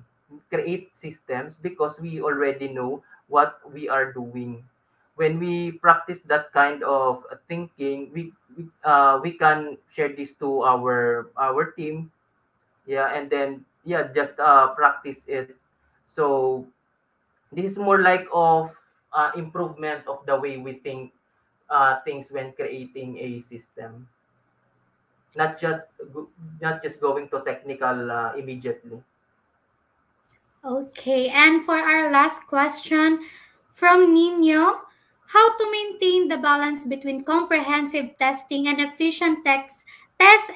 B: create systems because we already know what we are doing. When we practice that kind of thinking, we can share this to our team, yeah, and then yeah, just practice it. So this is more like of improvement of the way we think things when creating a system, not just not just going to technical immediately.
C: Okay. And for our last question from Nino, how to maintain the balance between comprehensive testing and efficient test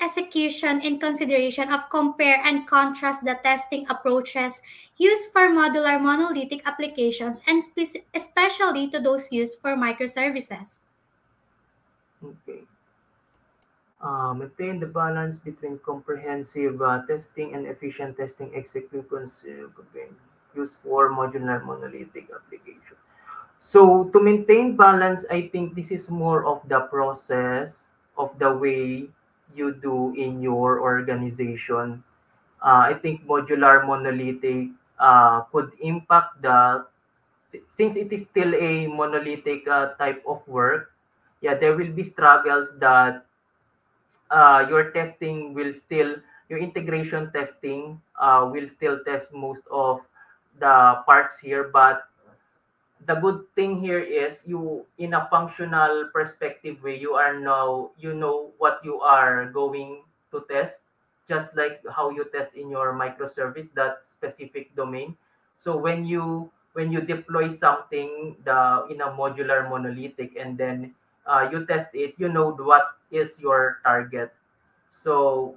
C: execution in consideration of compare and contrast the testing approaches used for modular monolithic applications and especially to those used for microservices.
B: Okay. Maintain the balance between comprehensive testing and efficient testing executions used for modular monolithic application. So to maintain balance, I think this is more of the process of the way you do in your organization. I think modular monolithic could impact since it is still a monolithic type of work. Yeah, there will be struggles that your testing will still, your integration testing will still test most of the parts here. But the good thing here is, you, in a functional perspective way, you are now, you know what you are going to test, just like how you test in your microservice, that specific domain. So when you deploy something in a modular monolithic, and then you test it, you know what is your target. So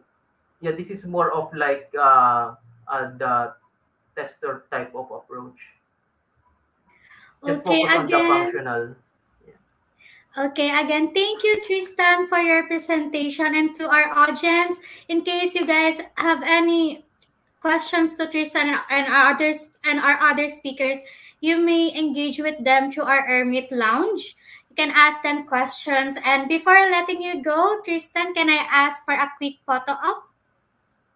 B: yeah, this is more of like the tester type of approach. Just
C: Okay,
B: focus on the
C: again.
B: functional.
C: Okay, again, thank you, Tristan, for your presentation, and to our audience. In case you guys have any questions to Tristan and our other speakers, you may engage with them through our Ermit Lounge. You can ask them questions. And before letting you go, Tristan, can I ask for a quick photo op?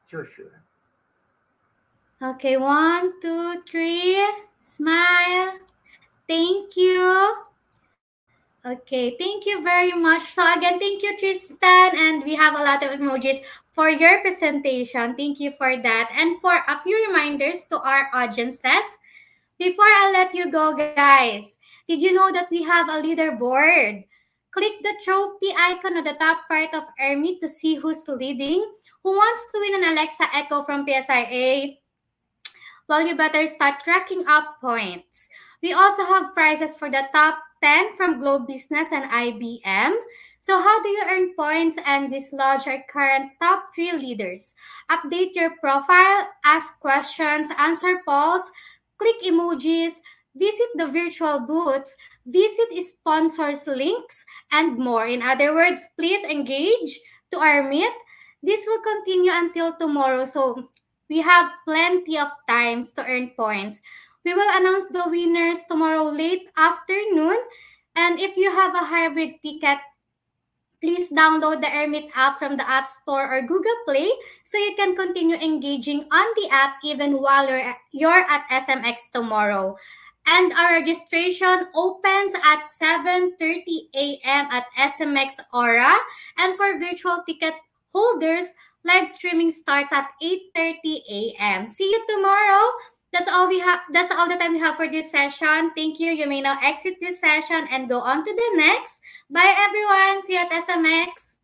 B: Sure, sure.
C: Okay, 1, 2, 3. Smile. Thank you. Okay, thank you very much. So again, thank you, Tristan, and we have a lot of emojis for your presentation. Thank you for that. And for a few reminders to our audiences, before I let you go, guys, did you know that we have a leaderboard? Click the trophy icon on the top right of Ermi to see who's leading. Who wants to win an Alexa Echo from PSIA? Well, you better start tracking up points. We also have prizes for the top 10 from Globe Business and IBM. So how do you earn points and dislodge our current top 3 leaders? Update your profile, ask questions, answer polls, click emojis, visit the virtual booths, visit sponsors links, and more. In other words, please engage to our meet. This will continue until tomorrow. So we have plenty of times to earn points. We will announce the winners tomorrow late afternoon. And if you have a hybrid ticket, please download the Ermit app from the App Store or Google Play so you can continue engaging on the app even while you're at SMX tomorrow. And our registration opens at 7:30 a.m. at SMX Aura. And for virtual ticket holders, live streaming starts at 8:30 a.m. See you tomorrow. That's all we have. That's all the time we have for this session. Thank you. You may now exit this session and go on to the next. Bye, everyone. See you at SMX.